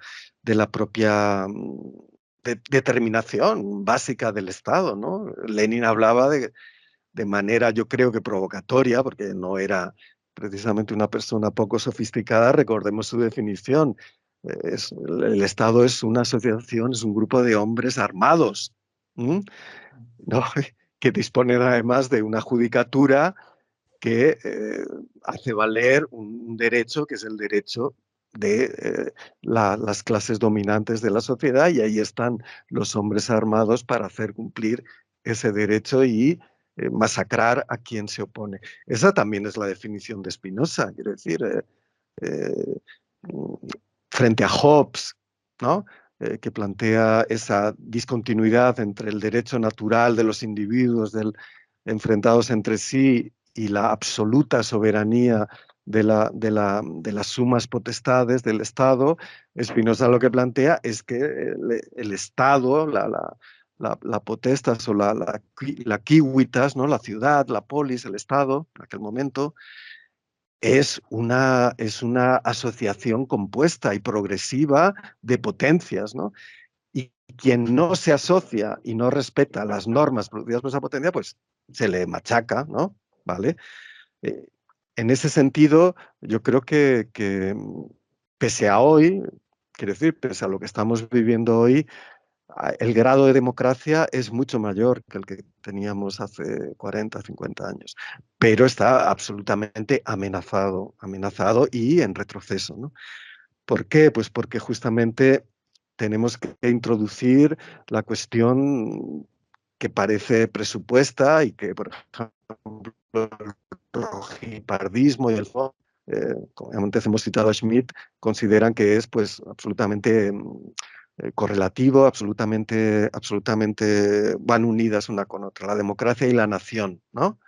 determinación básica del Estado, ¿no? Lenin hablaba de manera, yo creo que provocatoria, porque no era precisamente una persona poco sofisticada, recordemos su definición. El Estado es una asociación, es un grupo de hombres armados, ¿no? Que disponen además de una judicatura que hace valer un derecho, que es el derecho de las clases dominantes de la sociedad, y ahí están los hombres armados para hacer cumplir ese derecho y masacrar a quien se opone. Esa también es la definición de Spinoza, quiero decir, eh, mm, frente a Hobbes, ¿no? Que plantea esa discontinuidad entre el derecho natural de los individuos enfrentados entre sí y la absoluta soberanía de las sumas potestades del Estado. Spinoza lo que plantea es que el Estado, la potestas o la civitas, ¿no?, la ciudad, la polis, el Estado, en aquel momento, es una asociación compuesta y progresiva de potencias, ¿no? Y quien no se asocia y no respeta las normas producidas por esa potencia, pues se le machaca, ¿no? ¿Vale? Eh, en ese sentido, yo creo que pese a hoy, quiero decir, pese a lo que estamos viviendo hoy, el grado de democracia es mucho mayor que el que teníamos hace 40, 50 años, pero está absolutamente amenazado y en retroceso, ¿no? ¿Por qué? Pues porque justamente tenemos que introducir la cuestión que parece presupuesta y que, por ejemplo, el rojipardismo y el como antes hemos citado a Schmitt, consideran que es pues absolutamente correlativo, absolutamente van unidas una con otra, la democracia y la nación, ¿no?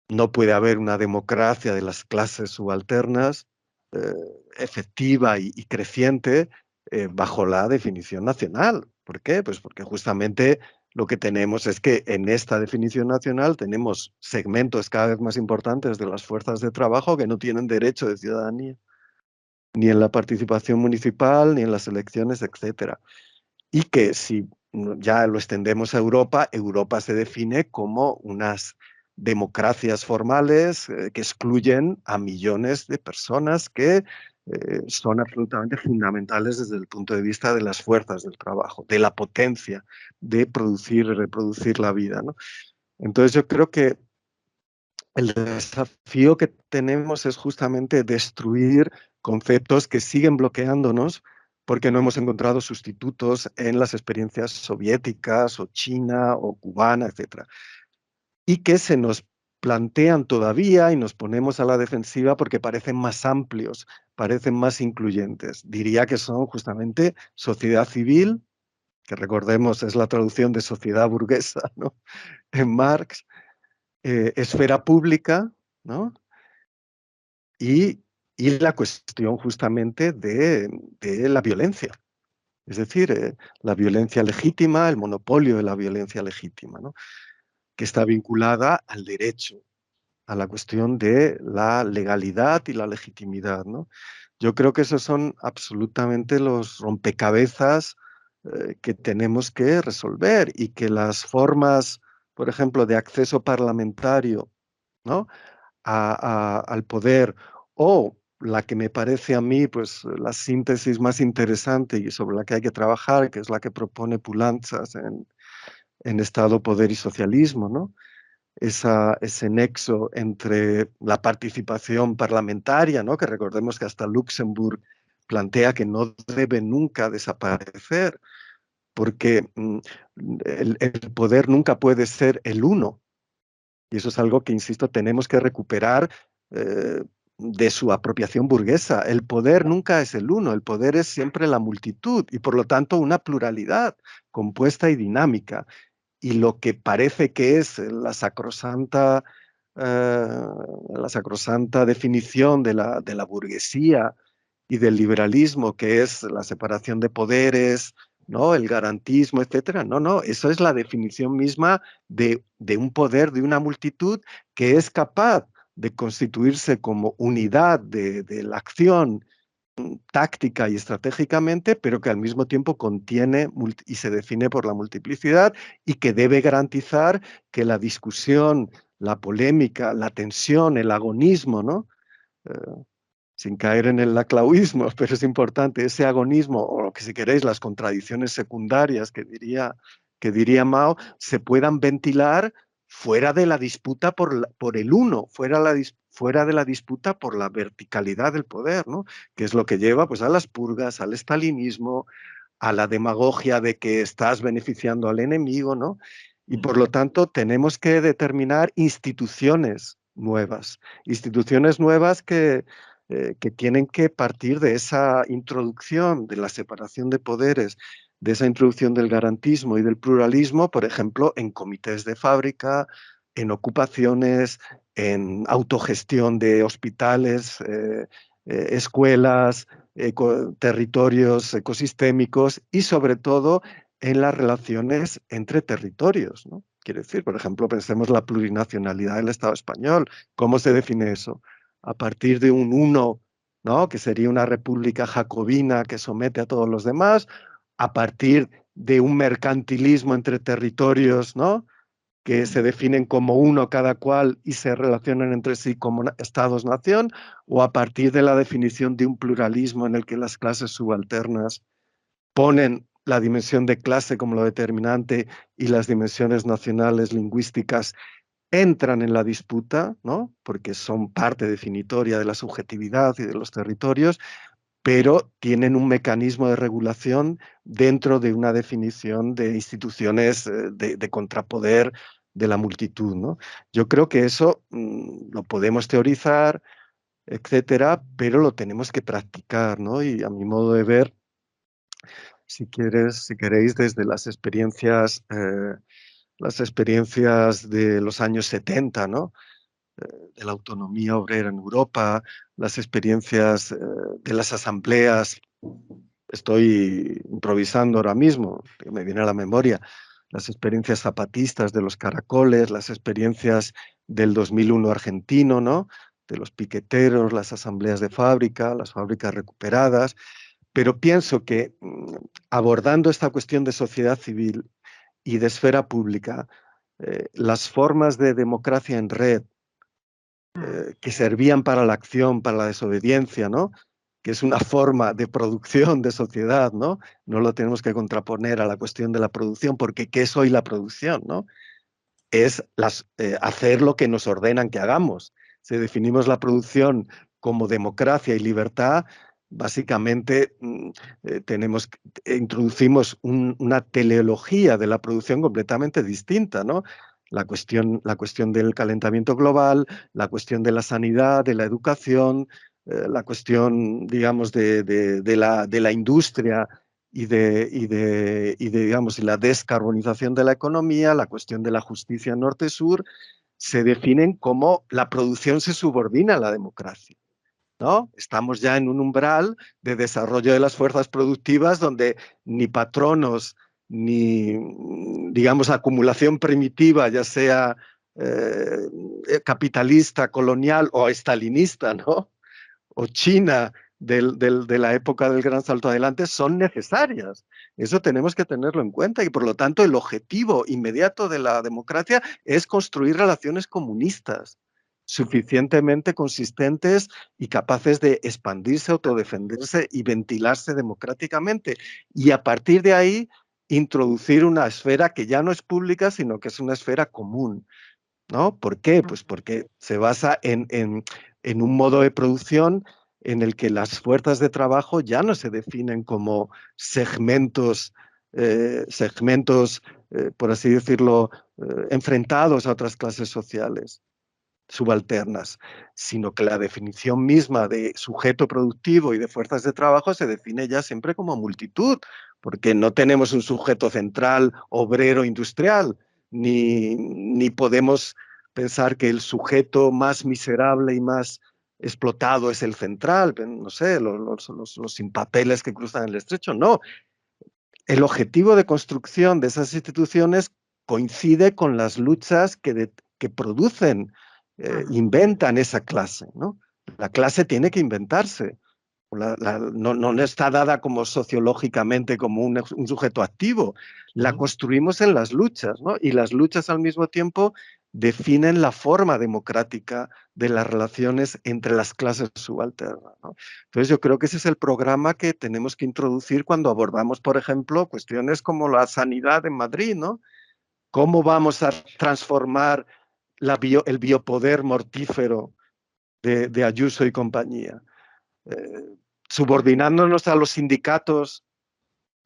No puede haber una democracia de las clases subalternas eh, efectiva y creciente bajo la definición nacional. ¿Por qué? Pues porque justamente lo que tenemos es que en esta definición nacional tenemos segmentos cada vez más importantes de las fuerzas de trabajo que no tienen derecho de ciudadanía, ni en la participación municipal, ni en las elecciones, etcétera. Y que si ya lo extendemos a Europa, Europa se define como unas democracias formales que excluyen a millones de personas que son absolutamente fundamentales desde el punto de vista de las fuerzas del trabajo, de la potencia de producir y reproducir la vida, ¿no? Entonces yo creo que el desafío que tenemos es justamente destruir conceptos que siguen bloqueándonos porque no hemos encontrado sustitutos en las experiencias soviéticas o china o cubana, etcétera, y que se nos plantean todavía y nos ponemos a la defensiva porque parecen más amplios, parecen más incluyentes. Diría que son justamente sociedad civil, que recordemos es la traducción de sociedad burguesa, ¿no?, en Marx, esfera pública, ¿no?, y, y la cuestión justamente de la violencia. Es decir, la violencia legítima, el monopolio de la violencia legítima, ¿no?, que está vinculada al derecho, a la cuestión de la legalidad y la legitimidad, ¿no? Yo creo que esos son absolutamente los rompecabezas que tenemos que resolver, y que las formas, por ejemplo, de acceso parlamentario, ¿no?, al poder, o la que me parece a mí pues la síntesis más interesante y sobre la que hay que trabajar, que es la que propone Poulantzas en Estado, Poder y Socialismo, ¿no? Ese nexo entre la participación parlamentaria, ¿no?, que recordemos que hasta Luxemburg plantea que no debe nunca desaparecer, porque el poder nunca puede ser el uno. Y eso es algo que, insisto, tenemos que recuperar, de su apropiación burguesa. El poder nunca es el uno, el poder es siempre la multitud y por lo tanto una pluralidad compuesta y dinámica. Y lo que parece que es la sacrosanta definición de la burguesía y del liberalismo, que es la separación de poderes, ¿no? El garantismo, etcétera. No, no, eso es la definición misma de un poder, de una multitud que es capaz de constituirse como unidad de la acción táctica y estratégicamente, pero que al mismo tiempo contiene y se define por la multiplicidad y que debe garantizar que la discusión, la polémica, la tensión, el agonismo, ¿no? Eh, sin caer en el laclauismo, pero es importante, ese agonismo, o lo que si queréis, las contradicciones secundarias que diría Mao, se puedan ventilar fuera de la disputa por el uno, fuera de la disputa por la verticalidad del poder, ¿no? Que es lo que lleva pues, a las purgas, al estalinismo, a la demagogia de que estás beneficiando al enemigo, ¿no? Y por lo tanto tenemos que determinar instituciones nuevas que tienen que partir de esa introducción de la separación de poderes, de esa introducción del garantismo y del pluralismo, por ejemplo, en comités de fábrica, en ocupaciones, en autogestión de hospitales, escuelas, territorios ecosistémicos y sobre todo en las relaciones entre territorios, ¿no? Quiere decir, por ejemplo, pensemos la plurinacionalidad del Estado español. ¿Cómo se define eso? A partir de un uno, ¿no? Que sería una república jacobina que somete a todos los demás, a partir de un mercantilismo entre territorios, ¿no? Que se definen como uno cada cual y se relacionan entre sí como estados-nación, o a partir de la definición de un pluralismo en el que las clases subalternas ponen la dimensión de clase como lo determinante y las dimensiones nacionales lingüísticas entran en la disputa, ¿no? Porque son parte definitoria de la subjetividad y de los territorios, pero tienen un mecanismo de regulación dentro de una definición de instituciones de contrapoder de la multitud, ¿no? Yo creo que eso lo podemos teorizar, etcétera, pero lo tenemos que practicar, ¿no? Y a mi modo de ver, si queréis, desde las experiencias de los años 70, ¿no? De la autonomía obrera en Europa, las experiencias de las asambleas. Estoy improvisando ahora mismo, que me viene a la memoria, las experiencias zapatistas de los caracoles, las experiencias del 2001 argentino, ¿no? De los piqueteros, las asambleas de fábrica, las fábricas recuperadas, pero pienso que abordando esta cuestión de sociedad civil y de esfera pública, las formas de democracia en red, que servían para la acción, para la desobediencia, ¿no? Que es una forma de producción de sociedad, ¿no? No lo tenemos que contraponer a la cuestión de la producción, porque ¿qué es hoy la producción, no? Es hacer lo que nos ordenan que hagamos. Si definimos la producción como democracia y libertad, básicamente introducimos una teleología de la producción completamente distinta, ¿no? La cuestión del calentamiento global, la cuestión de la sanidad, de la educación, la cuestión, digamos, de la industria digamos, la descarbonización de la economía, la cuestión de la justicia norte-sur, se definen como la producción se subordina a la democracia, ¿no? Estamos ya en un umbral de desarrollo de las fuerzas productivas donde ni patronos, ni, digamos, acumulación primitiva, ya sea capitalista, colonial o estalinista, ¿no? O China de la época del gran salto adelante son necesarias. Eso tenemos que tenerlo en cuenta y por lo tanto el objetivo inmediato de la democracia es construir relaciones comunistas suficientemente consistentes y capaces de expandirse, autodefenderse y ventilarse democráticamente. Y a partir de ahí introducir una esfera que ya no es pública, sino que es una esfera común, ¿no? ¿Por qué? Pues porque se basa en un modo de producción en el que las fuerzas de trabajo ya no se definen como segmentos, por así decirlo, enfrentados a otras clases sociales, subalternas, sino que la definición misma de sujeto productivo y de fuerzas de trabajo se define ya siempre como multitud, porque no tenemos un sujeto central, obrero, industrial, ni podemos pensar que el sujeto más miserable y más explotado es el central, no sé, los sin papeles que cruzan el estrecho, no. El objetivo de construcción de esas instituciones coincide con las luchas que producen, inventan esa clase, ¿no? La clase tiene que inventarse. No está dada como sociológicamente como un sujeto activo. La construimos en las luchas, ¿no? Y las luchas al mismo tiempo definen la forma democrática de las relaciones entre las clases subalternas, ¿no? Entonces yo creo que ese es el programa que tenemos que introducir cuando abordamos, por ejemplo, cuestiones como la sanidad en Madrid, ¿no? ¿Cómo vamos a transformar el biopoder mortífero de Ayuso y compañía? Subordinándonos a los sindicatos,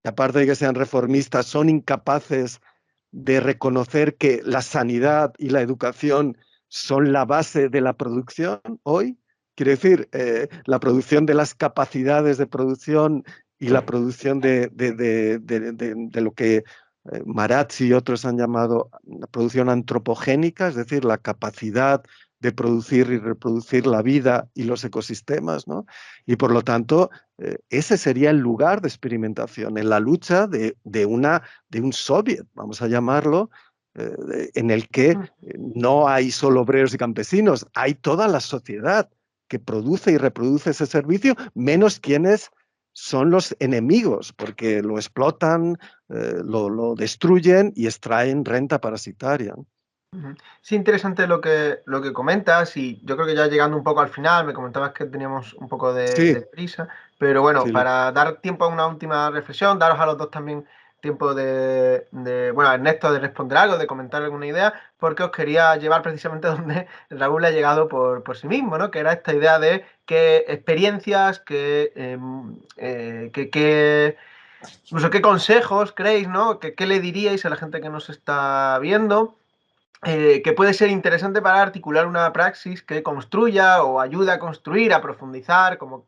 que aparte de que sean reformistas, son incapaces de reconocer que la sanidad y la educación son la base de la producción hoy. Quiere decir, la producción de las capacidades de producción y la producción de lo que Marazzi y otros han llamado la producción antropogénica, es decir, la capacidad de producir y reproducir la vida y los ecosistemas, ¿no? Y por lo tanto, ese sería el lugar de experimentación, en la lucha de un soviet, vamos a llamarlo, en el que no hay solo obreros y campesinos, hay toda la sociedad que produce y reproduce ese servicio, menos quienes son los enemigos, porque lo explotan, lo destruyen y extraen renta parasitaria. Sí, interesante lo que comentas, y yo creo que ya llegando un poco al final, me comentabas que teníamos un poco Sí, de prisa, pero bueno, sí, para dar tiempo a una última reflexión, daros a los dos también tiempo bueno, a Ernesto de responder algo, de comentar alguna idea, porque os quería llevar precisamente donde Raúl ha llegado por sí mismo, ¿no? Que era esta idea de qué experiencias, incluso qué consejos creéis, ¿no? ¿Qué le diríais a la gente que nos está viendo? Que puede ser interesante para articular una praxis que construya o ayude a construir, a profundizar, como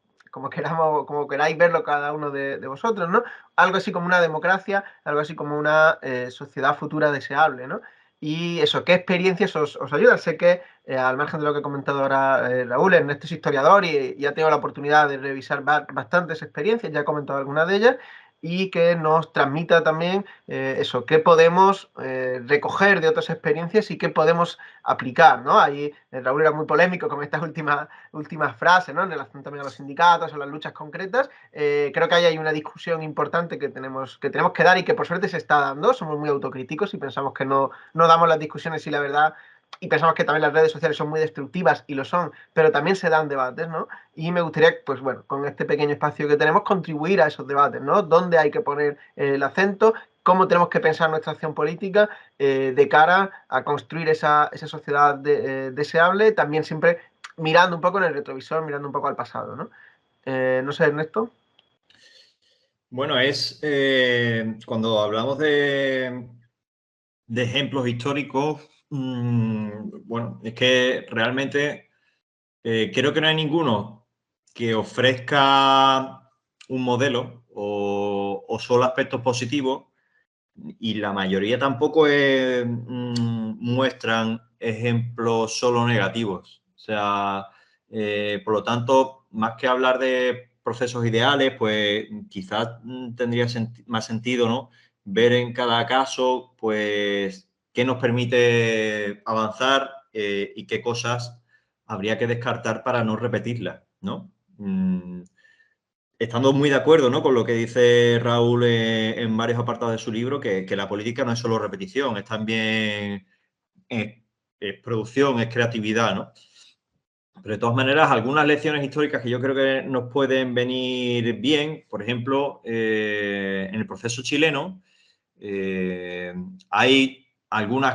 queráis verlo cada uno de vosotros, ¿no? Algo así como una democracia, algo así como una sociedad futura deseable, ¿no? Y eso, ¿qué experiencias os ayudan? Sé que, al margen de lo que ha comentado ahora Raúl, Ernesto es historiador y ha tenido la oportunidad de revisar bastantes experiencias, ya ha comentado algunas de ellas, y que nos transmita también eso, qué podemos recoger de otras experiencias y qué podemos aplicar, ¿no? Ahí Raúl era muy polémico con estas últimas frases, ¿no? En relación también a los sindicatos, a las luchas concretas. Creo que ahí hay una discusión importante que tenemos que dar y que por suerte se está dando. Somos muy autocríticos y pensamos que no damos las discusiones y la verdad, y pensamos que también las redes sociales son muy destructivas y lo son, pero también se dan debates, ¿no? Y me gustaría, pues bueno, con este pequeño espacio que tenemos, contribuir a esos debates, ¿no? ¿Dónde hay que poner el acento? ¿Cómo tenemos que pensar nuestra acción política de cara a construir esa sociedad deseable? También siempre mirando un poco en el retrovisor, mirando un poco al pasado, ¿no? No sé, Ernesto. Bueno, cuando hablamos de ejemplos históricos, bueno, es que realmente creo que no hay ninguno que ofrezca un modelo o solo aspectos positivos, y la mayoría tampoco muestran ejemplos solo negativos. O sea, por lo tanto, más que hablar de procesos ideales, pues quizás tendría más sentido, ¿no? Ver en cada caso, pues, qué nos permite avanzar y qué cosas habría que descartar para no repetirlas, ¿no? Estando muy de acuerdo, ¿no?, con lo que dice Raúl en varios apartados de su libro, que la política no es solo repetición, es también es producción, es creatividad, ¿no? Pero de todas maneras, algunas lecciones históricas que yo creo que nos pueden venir bien, por ejemplo, en el proceso chileno, hay algunos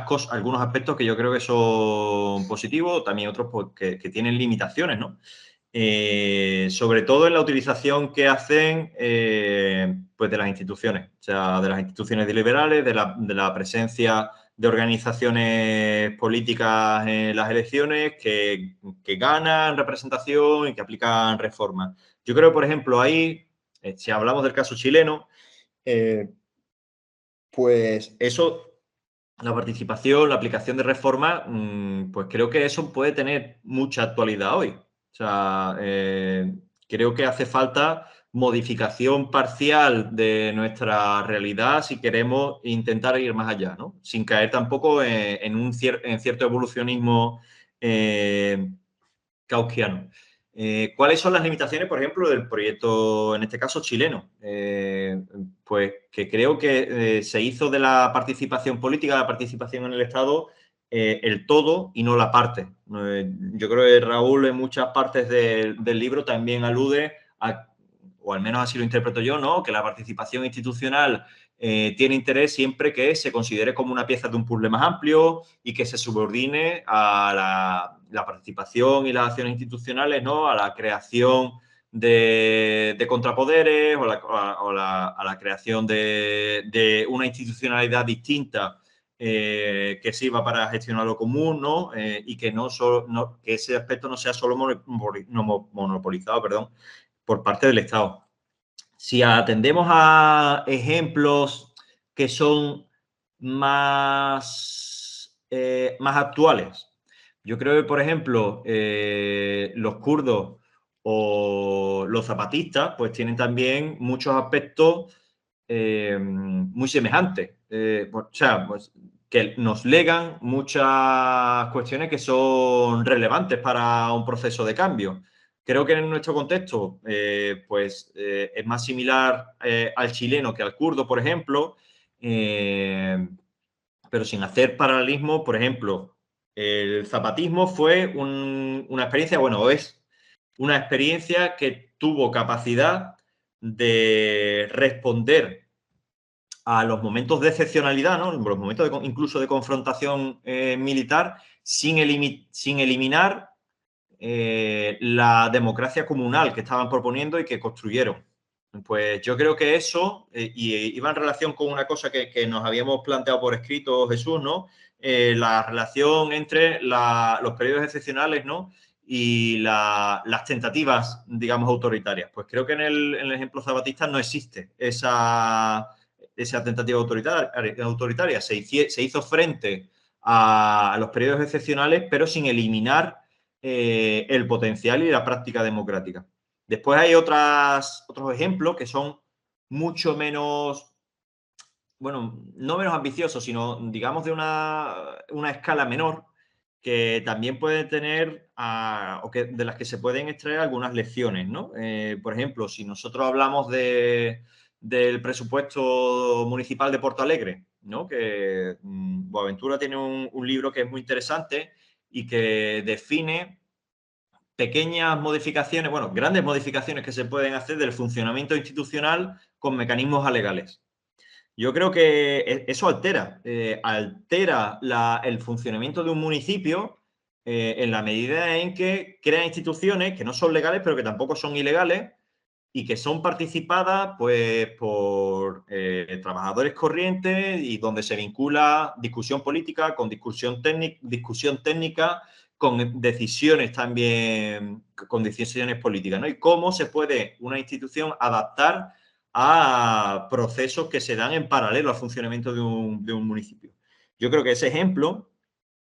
aspectos que yo creo que son positivos, también otros pues, que tienen limitaciones, ¿no? Sobre todo en la utilización que hacen pues de las instituciones, o sea, de las instituciones liberales, de la presencia de organizaciones políticas en las elecciones que ganan representación y que aplican reformas. Yo creo, por ejemplo, ahí, si hablamos del caso chileno, pues eso, la participación, la aplicación de reformas, pues creo que eso puede tener mucha actualidad hoy. O sea, creo que hace falta modificación parcial de nuestra realidad si queremos intentar ir más allá, ¿no? Sin caer tampoco en cierto evolucionismo gaussiano. ¿Cuáles son las limitaciones, por ejemplo, del proyecto, en este caso, chileno? Pues que creo que se hizo de la participación política, la participación en el Estado, el todo y no la parte. Yo creo que Raúl en muchas partes del libro también alude a, o al menos así lo interpreto yo, ¿no? Que la participación institucional tiene interés siempre que se considere como una pieza de un puzzle más amplio y que se subordine a la participación y las acciones institucionales, ¿no? A la creación de contrapoderes o a la creación de una institucionalidad distinta que sirva para gestionar lo común, ¿no? Y que, que ese aspecto no sea solo monopolizado, perdón, por parte del Estado. Si atendemos a ejemplos que son más actuales, yo creo que, por ejemplo, los kurdos o los zapatistas, pues tienen también muchos aspectos muy semejantes. O sea, pues, que nos legan muchas cuestiones que son relevantes para un proceso de cambio. Creo que en nuestro contexto, pues es más similar al chileno que al kurdo, por ejemplo, pero sin hacer paralelismo. Por ejemplo, el zapatismo fue una experiencia, bueno, es una experiencia que tuvo capacidad de responder a los momentos de excepcionalidad, ¿no? Los momentos incluso de confrontación militar, sin eliminar la democracia comunal que estaban proponiendo y que construyeron. Pues yo creo que eso, y iba en relación con una cosa que nos habíamos planteado por escrito, Jesús, ¿no? La relación entre los periodos excepcionales, ¿no? Y las tentativas, digamos, autoritarias. Pues creo que en el ejemplo zabatista no existe esa tentativa autoritaria. Se hizo frente a los periodos excepcionales, pero sin eliminar el potencial y la práctica democrática. Después hay otros ejemplos que son mucho menos, bueno, no menos ambiciosos, sino, digamos, de una escala menor, que también pueden tener, de las que se pueden extraer algunas lecciones, ¿no? Por ejemplo, si nosotros hablamos del presupuesto municipal de Porto Alegre, ¿no? Que Boaventura tiene un libro que es muy interesante y que define pequeñas modificaciones, bueno, grandes modificaciones que se pueden hacer del funcionamiento institucional con mecanismos alegales. Yo creo que eso altera el funcionamiento de un municipio en la medida en que crea instituciones que no son legales, pero que tampoco son ilegales y que son participadas pues, por trabajadores corrientes y donde se vincula discusión política con discusión técnica, con decisiones también, con decisiones políticas, ¿no? Y cómo se puede una institución adaptar a procesos que se dan en paralelo al funcionamiento de un municipio. Yo creo que ese ejemplo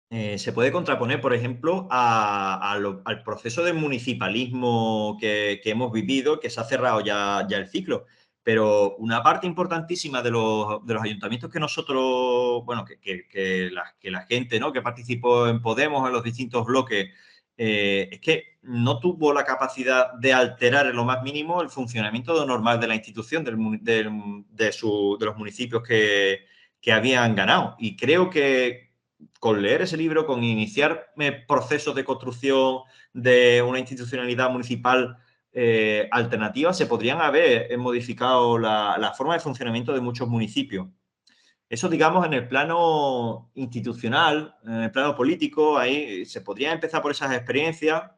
se puede contraponer, por ejemplo, al proceso de municipalismo que hemos vivido, que se ha cerrado ya el ciclo. Pero una parte importantísima de los ayuntamientos que nosotros, bueno, que la gente, ¿no?, que participó en Podemos, en los distintos bloques, es que no tuvo la capacidad de alterar en lo más mínimo el funcionamiento normal de la institución, de los municipios que habían ganado. Y creo que con leer ese libro, con iniciar procesos de construcción de una institucionalidad municipal alternativa, se podrían haber modificado la forma de funcionamiento de muchos municipios. Eso, digamos, en el plano institucional, en el plano político, ahí se podría empezar por esas experiencias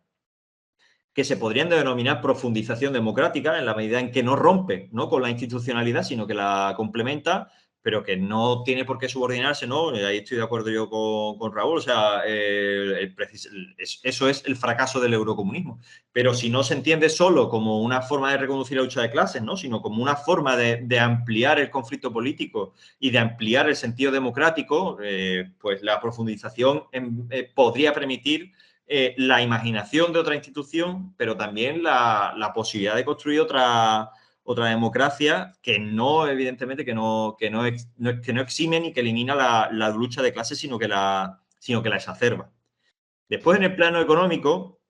que se podrían denominar profundización democrática, en la medida en que no rompe, ¿no?, con la institucionalidad, sino que la complementa, pero que no tiene por qué subordinarse, ¿no? Ahí estoy de acuerdo yo con Raúl, o sea, eso es el fracaso del eurocomunismo. Pero si no se entiende solo como una forma de reconducir la lucha de clases, ¿no? Sino como una forma de ampliar el conflicto político y de ampliar el sentido democrático, pues la profundización podría permitir la imaginación de otra institución, pero también la posibilidad de construir otra democracia que no, evidentemente, que no exime ni que elimina la lucha de clases, sino que la exacerba. Después, en el plano económico,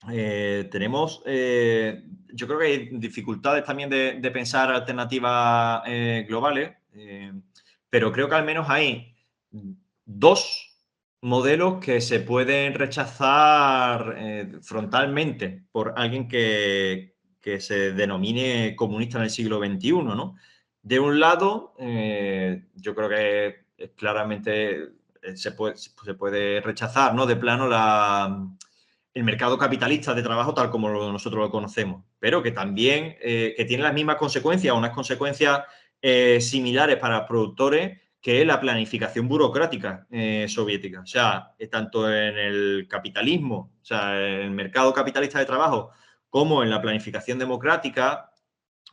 tenemos, yo creo que hay dificultades también de pensar alternativas globales, pero creo que al menos hay dos modelos que se pueden rechazar frontalmente por alguien que se denomine comunista en el siglo XXI, ¿no? De un lado, yo creo que claramente se puede rechazar, ¿no? De plano el mercado capitalista de trabajo tal como nosotros lo conocemos, pero que también que tiene las mismas consecuencias, unas consecuencias similares para los productores que la planificación burocrática soviética. O sea, tanto en el capitalismo, o sea, en el mercado capitalista de trabajo, como en la planificación democrática,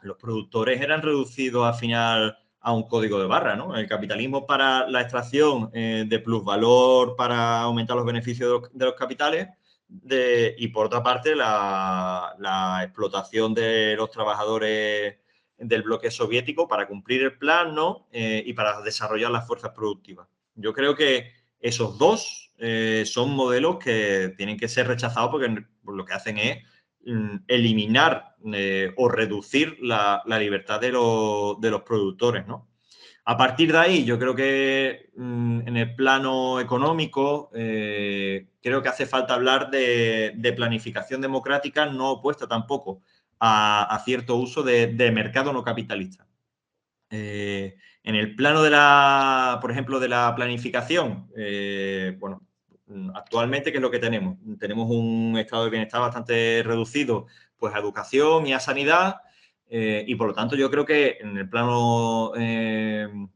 los productores eran reducidos al final a un código de barra, ¿no? El capitalismo para la extracción de plusvalor para aumentar los beneficios de los capitales y por otra parte la explotación de los trabajadores del bloque soviético para cumplir el plan, ¿no? Y para desarrollar las fuerzas productivas. Yo creo que esos dos son modelos que tienen que ser rechazados porque lo que hacen es eliminar o reducir la libertad de los productores, ¿no? A partir de ahí, yo creo que en el plano económico, creo que hace falta hablar de planificación democrática no opuesta tampoco a cierto uso de mercado no capitalista. En el plano por ejemplo, de la planificación, bueno, actualmente, ¿qué es lo que tenemos? Tenemos un estado de bienestar bastante reducido pues, a educación y a sanidad, y por lo tanto yo creo que en el plano de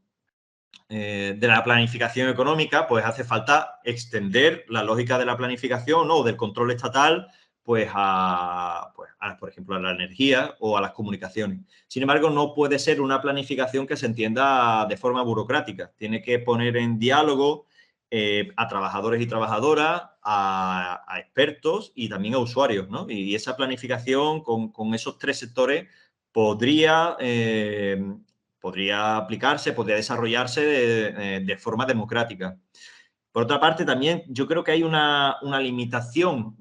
la planificación económica, pues hace falta extender la lógica de la planificación, ¿no? O del control estatal, pues por ejemplo, a la energía o a las comunicaciones. Sin embargo, no puede ser una planificación que se entienda de forma burocrática. Tiene que poner en diálogo a trabajadores y trabajadoras, a expertos y también a usuarios, ¿no? Y esa planificación con esos tres sectores podría aplicarse, podría desarrollarse de forma democrática. Por otra parte, también yo creo que hay una limitación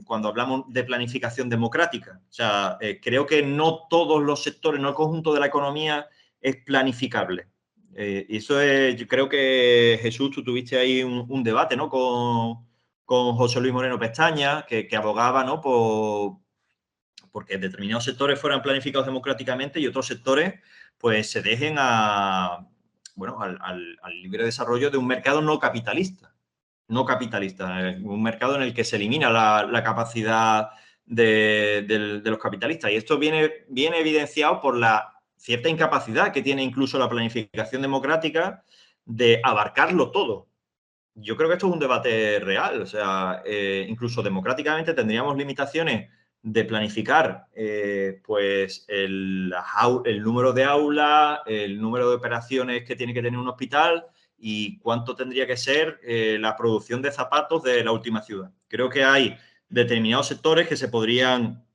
cuando hablamos de planificación democrática. O sea, creo que no todos los sectores, no el conjunto de la economía es planificable. Eso es, yo creo que, Jesús, tú tuviste ahí un debate, ¿no? Con José Luis Moreno Pestaña, que abogaba, ¿no? Porque determinados sectores fueran planificados democráticamente y otros sectores pues se dejen al libre desarrollo de un mercado no capitalista, un mercado en el que se elimina la capacidad de los capitalistas. Y esto viene evidenciado por la cierta incapacidad que tiene incluso la planificación democrática de abarcarlo todo. Yo creo que esto es un debate real, o sea, incluso democráticamente tendríamos limitaciones de planificar pues el número de aulas, el número de operaciones que tiene que tener un hospital y cuánto tendría que ser la producción de zapatos de la última ciudad. Creo que hay determinados sectores que se podrían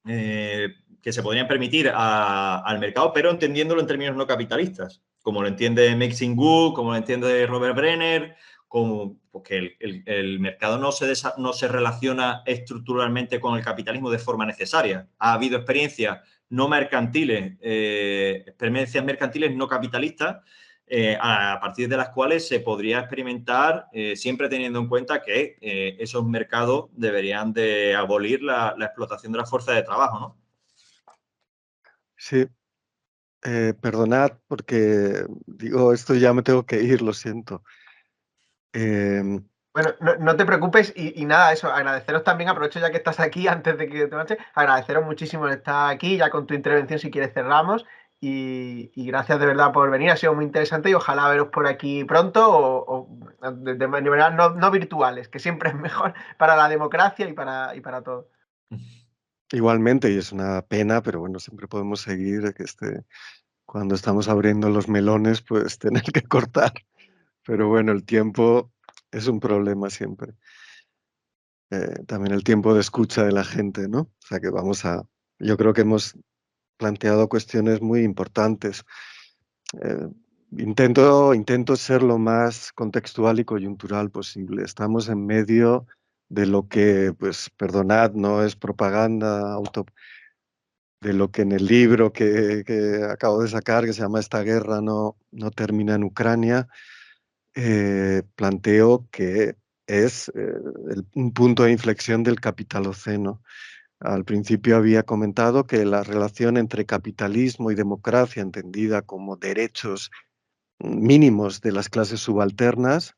permitir al mercado, pero entendiéndolo en términos no capitalistas, como lo entiende Maxine Good, como lo entiende Robert Brenner, porque el mercado no se relaciona estructuralmente con el capitalismo de forma necesaria. Ha habido experiencias no mercantiles, experiencias mercantiles no capitalistas, a partir de las cuales se podría experimentar, siempre teniendo en cuenta que esos mercados deberían de abolir la explotación de la fuerza de trabajo, ¿no? Sí, perdonad porque digo, esto ya me tengo que ir, lo siento. Bueno, no te preocupes y nada, eso, agradeceros también, aprovecho ya que estás aquí antes de que te marches, agradeceros muchísimo el estar aquí, ya con tu intervención si quieres cerramos y gracias de verdad por venir, ha sido muy interesante y ojalá veros por aquí pronto o de manera no virtuales, que siempre es mejor para la democracia y para todo. Igualmente, y es una pena, pero bueno, siempre podemos seguir que cuando estamos abriendo los melones, pues tener que cortar. Pero bueno, el tiempo es un problema siempre. También el tiempo de escucha de la gente, ¿no? O sea que yo creo que hemos planteado cuestiones muy importantes. Eh, intento ser lo más contextual y coyuntural posible. Estamos en medio de lo que, pues, perdonad, no es propaganda de lo que en el libro que acabo de sacar, que se llama Esta guerra no termina en Ucrania, planteo que es un punto de inflexión del capitaloceno. Al principio había comentado que la relación entre capitalismo y democracia, entendida como derechos mínimos de las clases subalternas,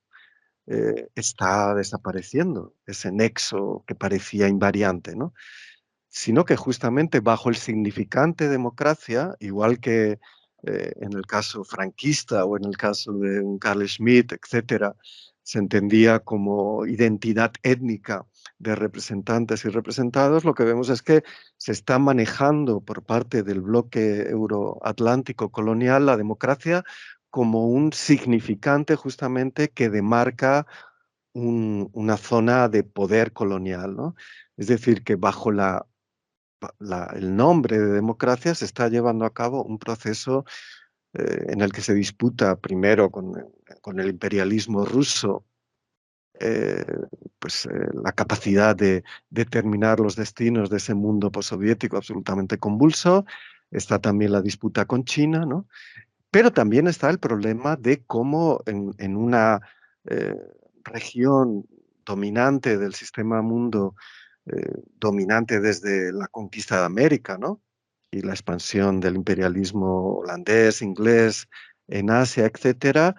está desapareciendo, ese nexo que parecía invariante, ¿no? Sino que justamente bajo el significante democracia, igual que en el caso franquista o en el caso de un Carl Schmitt, etcétera, se entendía como identidad étnica de representantes y representados, lo que vemos es que se está manejando por parte del bloque euroatlántico colonial la democracia como un significante justamente que demarca una zona de poder colonial, ¿no? Es decir, que bajo el nombre de democracia se está llevando a cabo un proceso en el que se disputa primero con el imperialismo ruso eh, la capacidad de determinar los destinos de ese mundo postsoviético absolutamente convulso. Está también la disputa con China, ¿no? Pero también está el problema de cómo en una eh, región dominante del sistema mundo, dominante desde la conquista de América, ¿no? Y la expansión del imperialismo holandés, inglés en Asia, etcétera,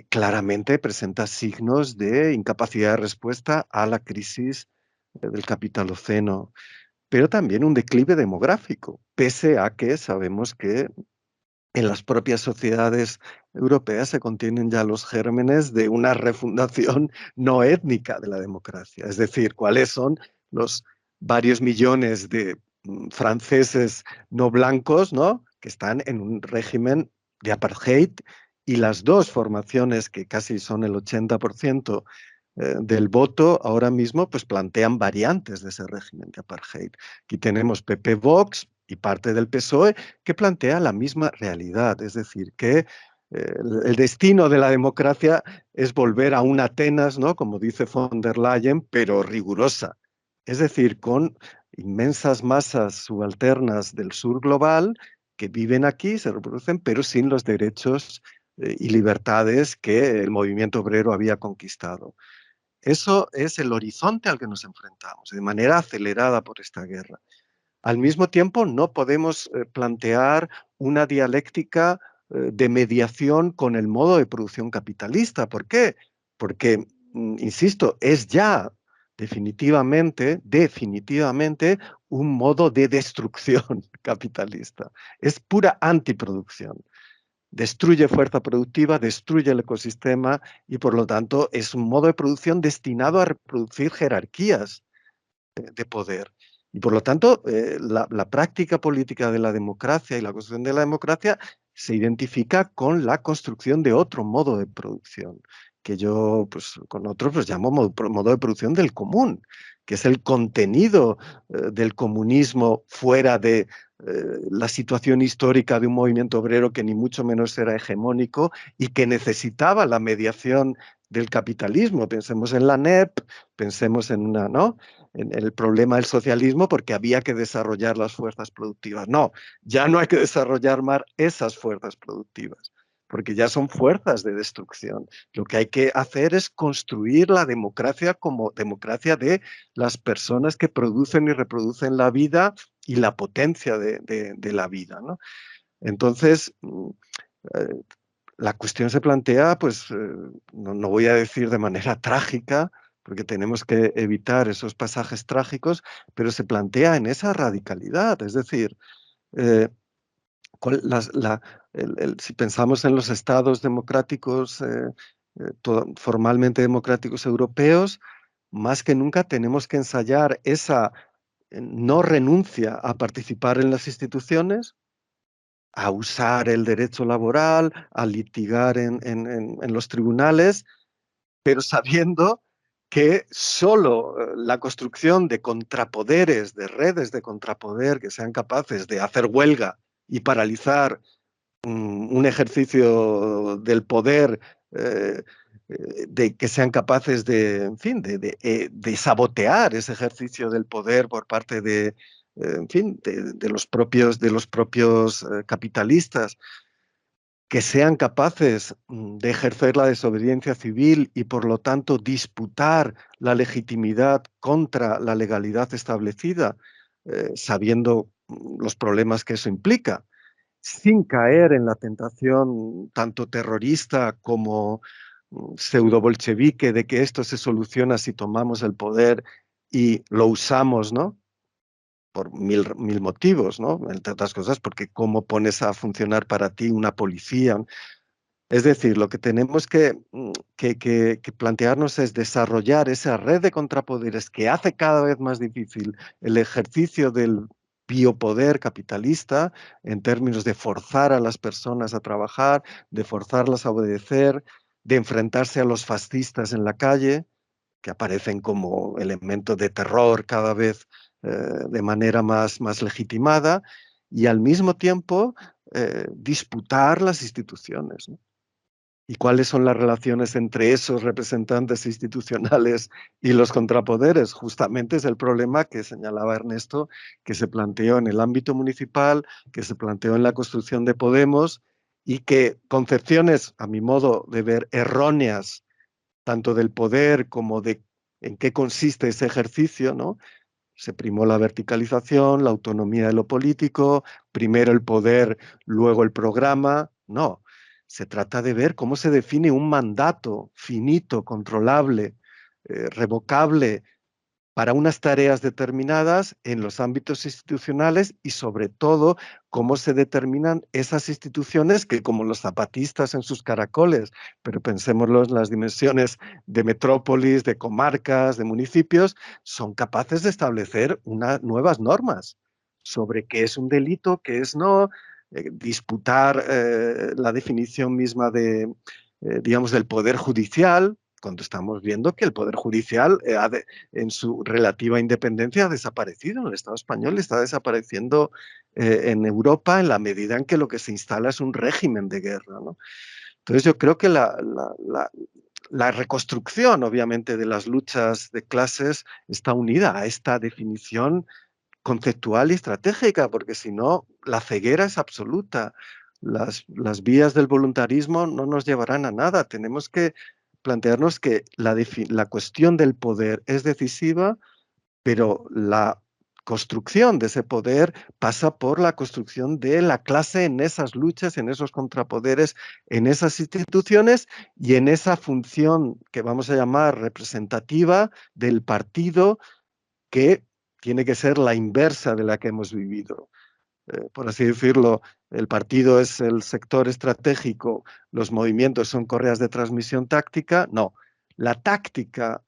claramente presenta signos de incapacidad de respuesta a la crisis del capitaloceno, pero también un declive demográfico, pese a que sabemos que en las propias sociedades europeas se contienen ya los gérmenes de una refundación no étnica de la democracia. Es decir, cuáles son los varios millones de franceses no blancos, ¿no?, que están en un régimen de apartheid, y las dos formaciones que casi son el 80% del voto ahora mismo, pues plantean variantes de ese régimen de apartheid. Aquí tenemos PP Vox y parte del PSOE que plantea la misma realidad, es decir, que el destino de la democracia es volver a una Atenas, ¿no?, como dice von der Leyen, pero rigurosa. Es decir, con inmensas masas subalternas del sur global que viven aquí, se reproducen, pero sin los derechos y libertades que el movimiento obrero había conquistado. Eso es el horizonte al que nos enfrentamos, de manera acelerada por esta guerra. Al mismo tiempo, no podemos plantear una dialéctica de mediación con el modo de producción capitalista. ¿Por qué? Porque, insisto, es ya definitivamente un modo de destrucción capitalista. Es pura antiproducción. Destruye fuerza productiva, destruye el ecosistema y, por lo tanto, es un modo de producción destinado a reproducir jerarquías de poder. Y por lo tanto, la práctica política de la democracia y la construcción de la democracia se identifica con la construcción de otro modo de producción, que yo pues, con otros pues, llamo modo de producción del común, que es el contenido del comunismo fuera de la situación histórica de un movimiento obrero que ni mucho menos era hegemónico y que necesitaba la mediación del capitalismo. Pensemos en la NEP, pensemos en una, ¿no?, en el problema del socialismo, porque había que desarrollar las fuerzas productivas. No, ya no hay que desarrollar más esas fuerzas productivas, porque ya son fuerzas de destrucción. Lo que hay que hacer es construir la democracia como democracia de las personas que producen y reproducen la vida y la potencia de la vida, ¿no? Entonces, eh, la cuestión se plantea, pues, no voy a decir de manera trágica, porque tenemos que evitar esos pasajes trágicos, pero se plantea en esa radicalidad, es decir, eh, Si pensamos en los estados democráticos, formalmente democráticos europeos, más que nunca tenemos que ensayar esa no renuncia a participar en las instituciones, a usar el derecho laboral, a litigar en los tribunales, pero sabiendo que solo la construcción de contrapoderes, de redes de contrapoder que sean capaces de hacer huelga y paralizar un ejercicio del poder, de que sean capaces de, en fin, de sabotear ese ejercicio del poder por parte en fin, de los propios capitalistas, que sean capaces de ejercer la desobediencia civil y por lo tanto disputar la legitimidad contra la legalidad establecida, sabiendo los problemas que eso implica, sin caer en la tentación tanto terrorista como pseudo-bolchevique de que esto se soluciona si tomamos el poder y lo usamos, ¿no? Por mil motivos, ¿no? Entre otras cosas, porque cómo pones a funcionar para ti una policía. Es decir, lo que tenemos que plantearnos es desarrollar esa red de contrapoderes que hace cada vez más difícil el ejercicio del biopoder capitalista en términos de forzar a las personas a trabajar, de forzarlas a obedecer, de enfrentarse a los fascistas en la calle, que aparecen como elementos de terror cada vez de manera más legitimada, y al mismo tiempo disputar las instituciones, ¿no? ¿Y cuáles son las relaciones entre esos representantes institucionales y los contrapoderes? Justamente es el problema que señalaba Ernesto, que se planteó en el ámbito municipal, que se planteó en la construcción de Podemos y que concepciones, a mi modo de ver, erróneas, tanto del poder como de en qué consiste ese ejercicio, ¿no? Se primó la verticalización, la autonomía de lo político, primero el poder, luego el programa. No, se trata de ver cómo se define un mandato finito, controlable, revocable para unas tareas determinadas en los ámbitos institucionales y sobre todo cómo se determinan esas instituciones que como los zapatistas en sus caracoles, pero pensémoslo en las dimensiones de metrópolis, de comarcas, de municipios, son capaces de establecer nuevas normas sobre qué es un delito, qué es no, disputar la definición misma digamos, del poder judicial, cuando estamos viendo que el Poder Judicial en su relativa independencia ha desaparecido. En el Estado español está desapareciendo en Europa en la medida en que lo que se instala es un régimen de guerra, ¿no? Entonces yo creo que la reconstrucción, obviamente, de las luchas de clases está unida a esta definición conceptual y estratégica, porque si no, la ceguera es absoluta. Las vías del voluntarismo no nos llevarán a nada. Tenemos que plantearnos que la cuestión del poder es decisiva, pero la construcción de ese poder pasa por la construcción de la clase en esas luchas, en esos contrapoderes, en esas instituciones y en esa función que vamos a llamar representativa del partido, que tiene que ser la inversa de la que hemos vivido. Por así decirlo, el partido es el sector estratégico, los movimientos son correas de transmisión táctica. No, la táctica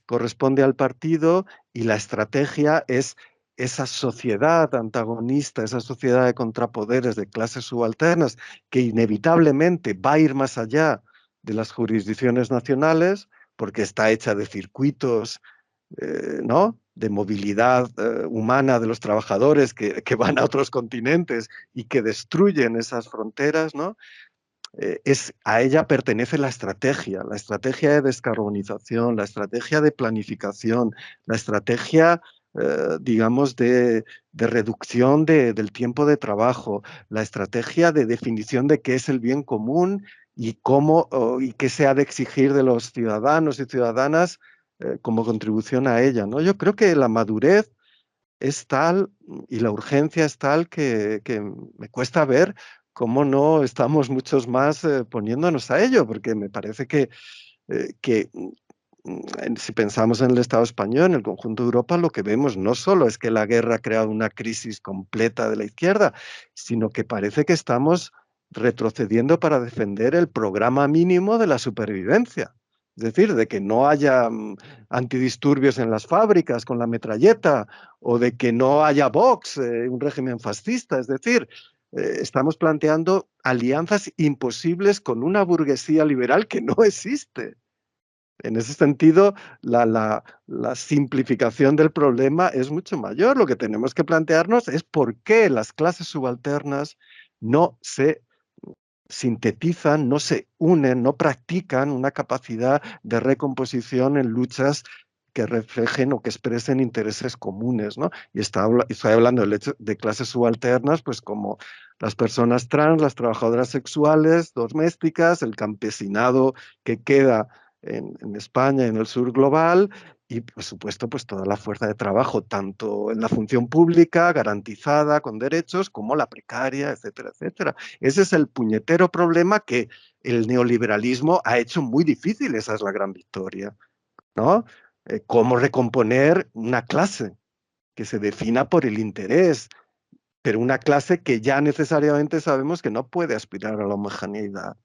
corresponde al partido y la estrategia es esa sociedad antagonista, esa sociedad de contrapoderes, de clases subalternas, que inevitablemente va a ir más allá de las jurisdicciones nacionales, porque está hecha de circuitos, ¿no?, de movilidad humana de los trabajadores que van a otros continentes y que destruyen esas fronteras, ¿no? A ella pertenece la estrategia de descarbonización, la estrategia de planificación, la estrategia, digamos, de reducción del tiempo de trabajo, la estrategia de definición de qué es el bien común y y qué se ha de exigir de los ciudadanos y ciudadanas como contribución a ella, ¿no? Yo creo que la madurez es tal y la urgencia es tal que me cuesta ver cómo no estamos muchos más poniéndonos a ello, porque me parece que si pensamos en el Estado español, en el conjunto de Europa, lo que vemos no solo es que la guerra ha creado una crisis completa de la izquierda, sino que parece que estamos retrocediendo para defender el programa mínimo de la supervivencia. Es decir, de que no haya antidisturbios en las fábricas con la metralleta o de que no haya Vox, un régimen fascista. Es decir, estamos planteando alianzas imposibles con una burguesía liberal que no existe. En ese sentido, la simplificación del problema es mucho mayor. Lo que tenemos que plantearnos es por qué las clases subalternas no se sintetizan, no se unen, no practican una capacidad de recomposición en luchas que reflejen o que expresen intereses comunes, ¿no? Y estoy hablando de clases subalternas, pues como las personas trans, las trabajadoras sexuales, domésticas, el campesinado que queda en España, en el sur global, y por supuesto, pues toda la fuerza de trabajo, tanto en la función pública, garantizada, con derechos, como la precaria, etcétera, etcétera. Ese es el puñetero problema que el neoliberalismo ha hecho muy difícil, esa es la gran victoria, ¿no? Cómo recomponer una clase que se defina por el interés, pero una clase que ya necesariamente sabemos que no puede aspirar a la homogeneidad,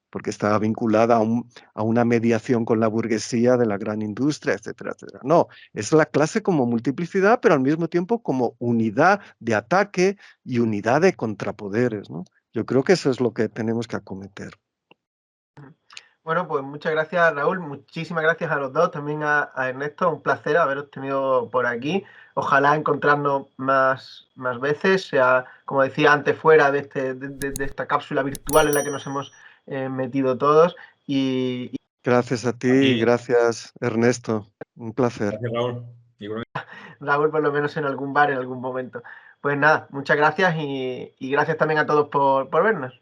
porque está vinculada a una mediación con la burguesía de la gran industria, etcétera, etcétera. No, es la clase como multiplicidad, pero al mismo tiempo como unidad de ataque y unidad de contrapoderes, ¿no? Yo creo que eso es lo que tenemos que acometer. Bueno, pues muchas gracias, Raúl. Muchísimas gracias a los dos, también a Ernesto. Un placer haberos tenido por aquí. Ojalá encontrarnos más veces, sea, como decía antes, fuera de esta cápsula virtual en la que nos hemos metido todos. Y Gracias a ti y Aquí, gracias, Ernesto. Un placer. gracias, Raúl. Igualmente. Raúl, por lo menos en algún bar, en algún momento. Pues nada, muchas gracias y gracias también a todos por vernos.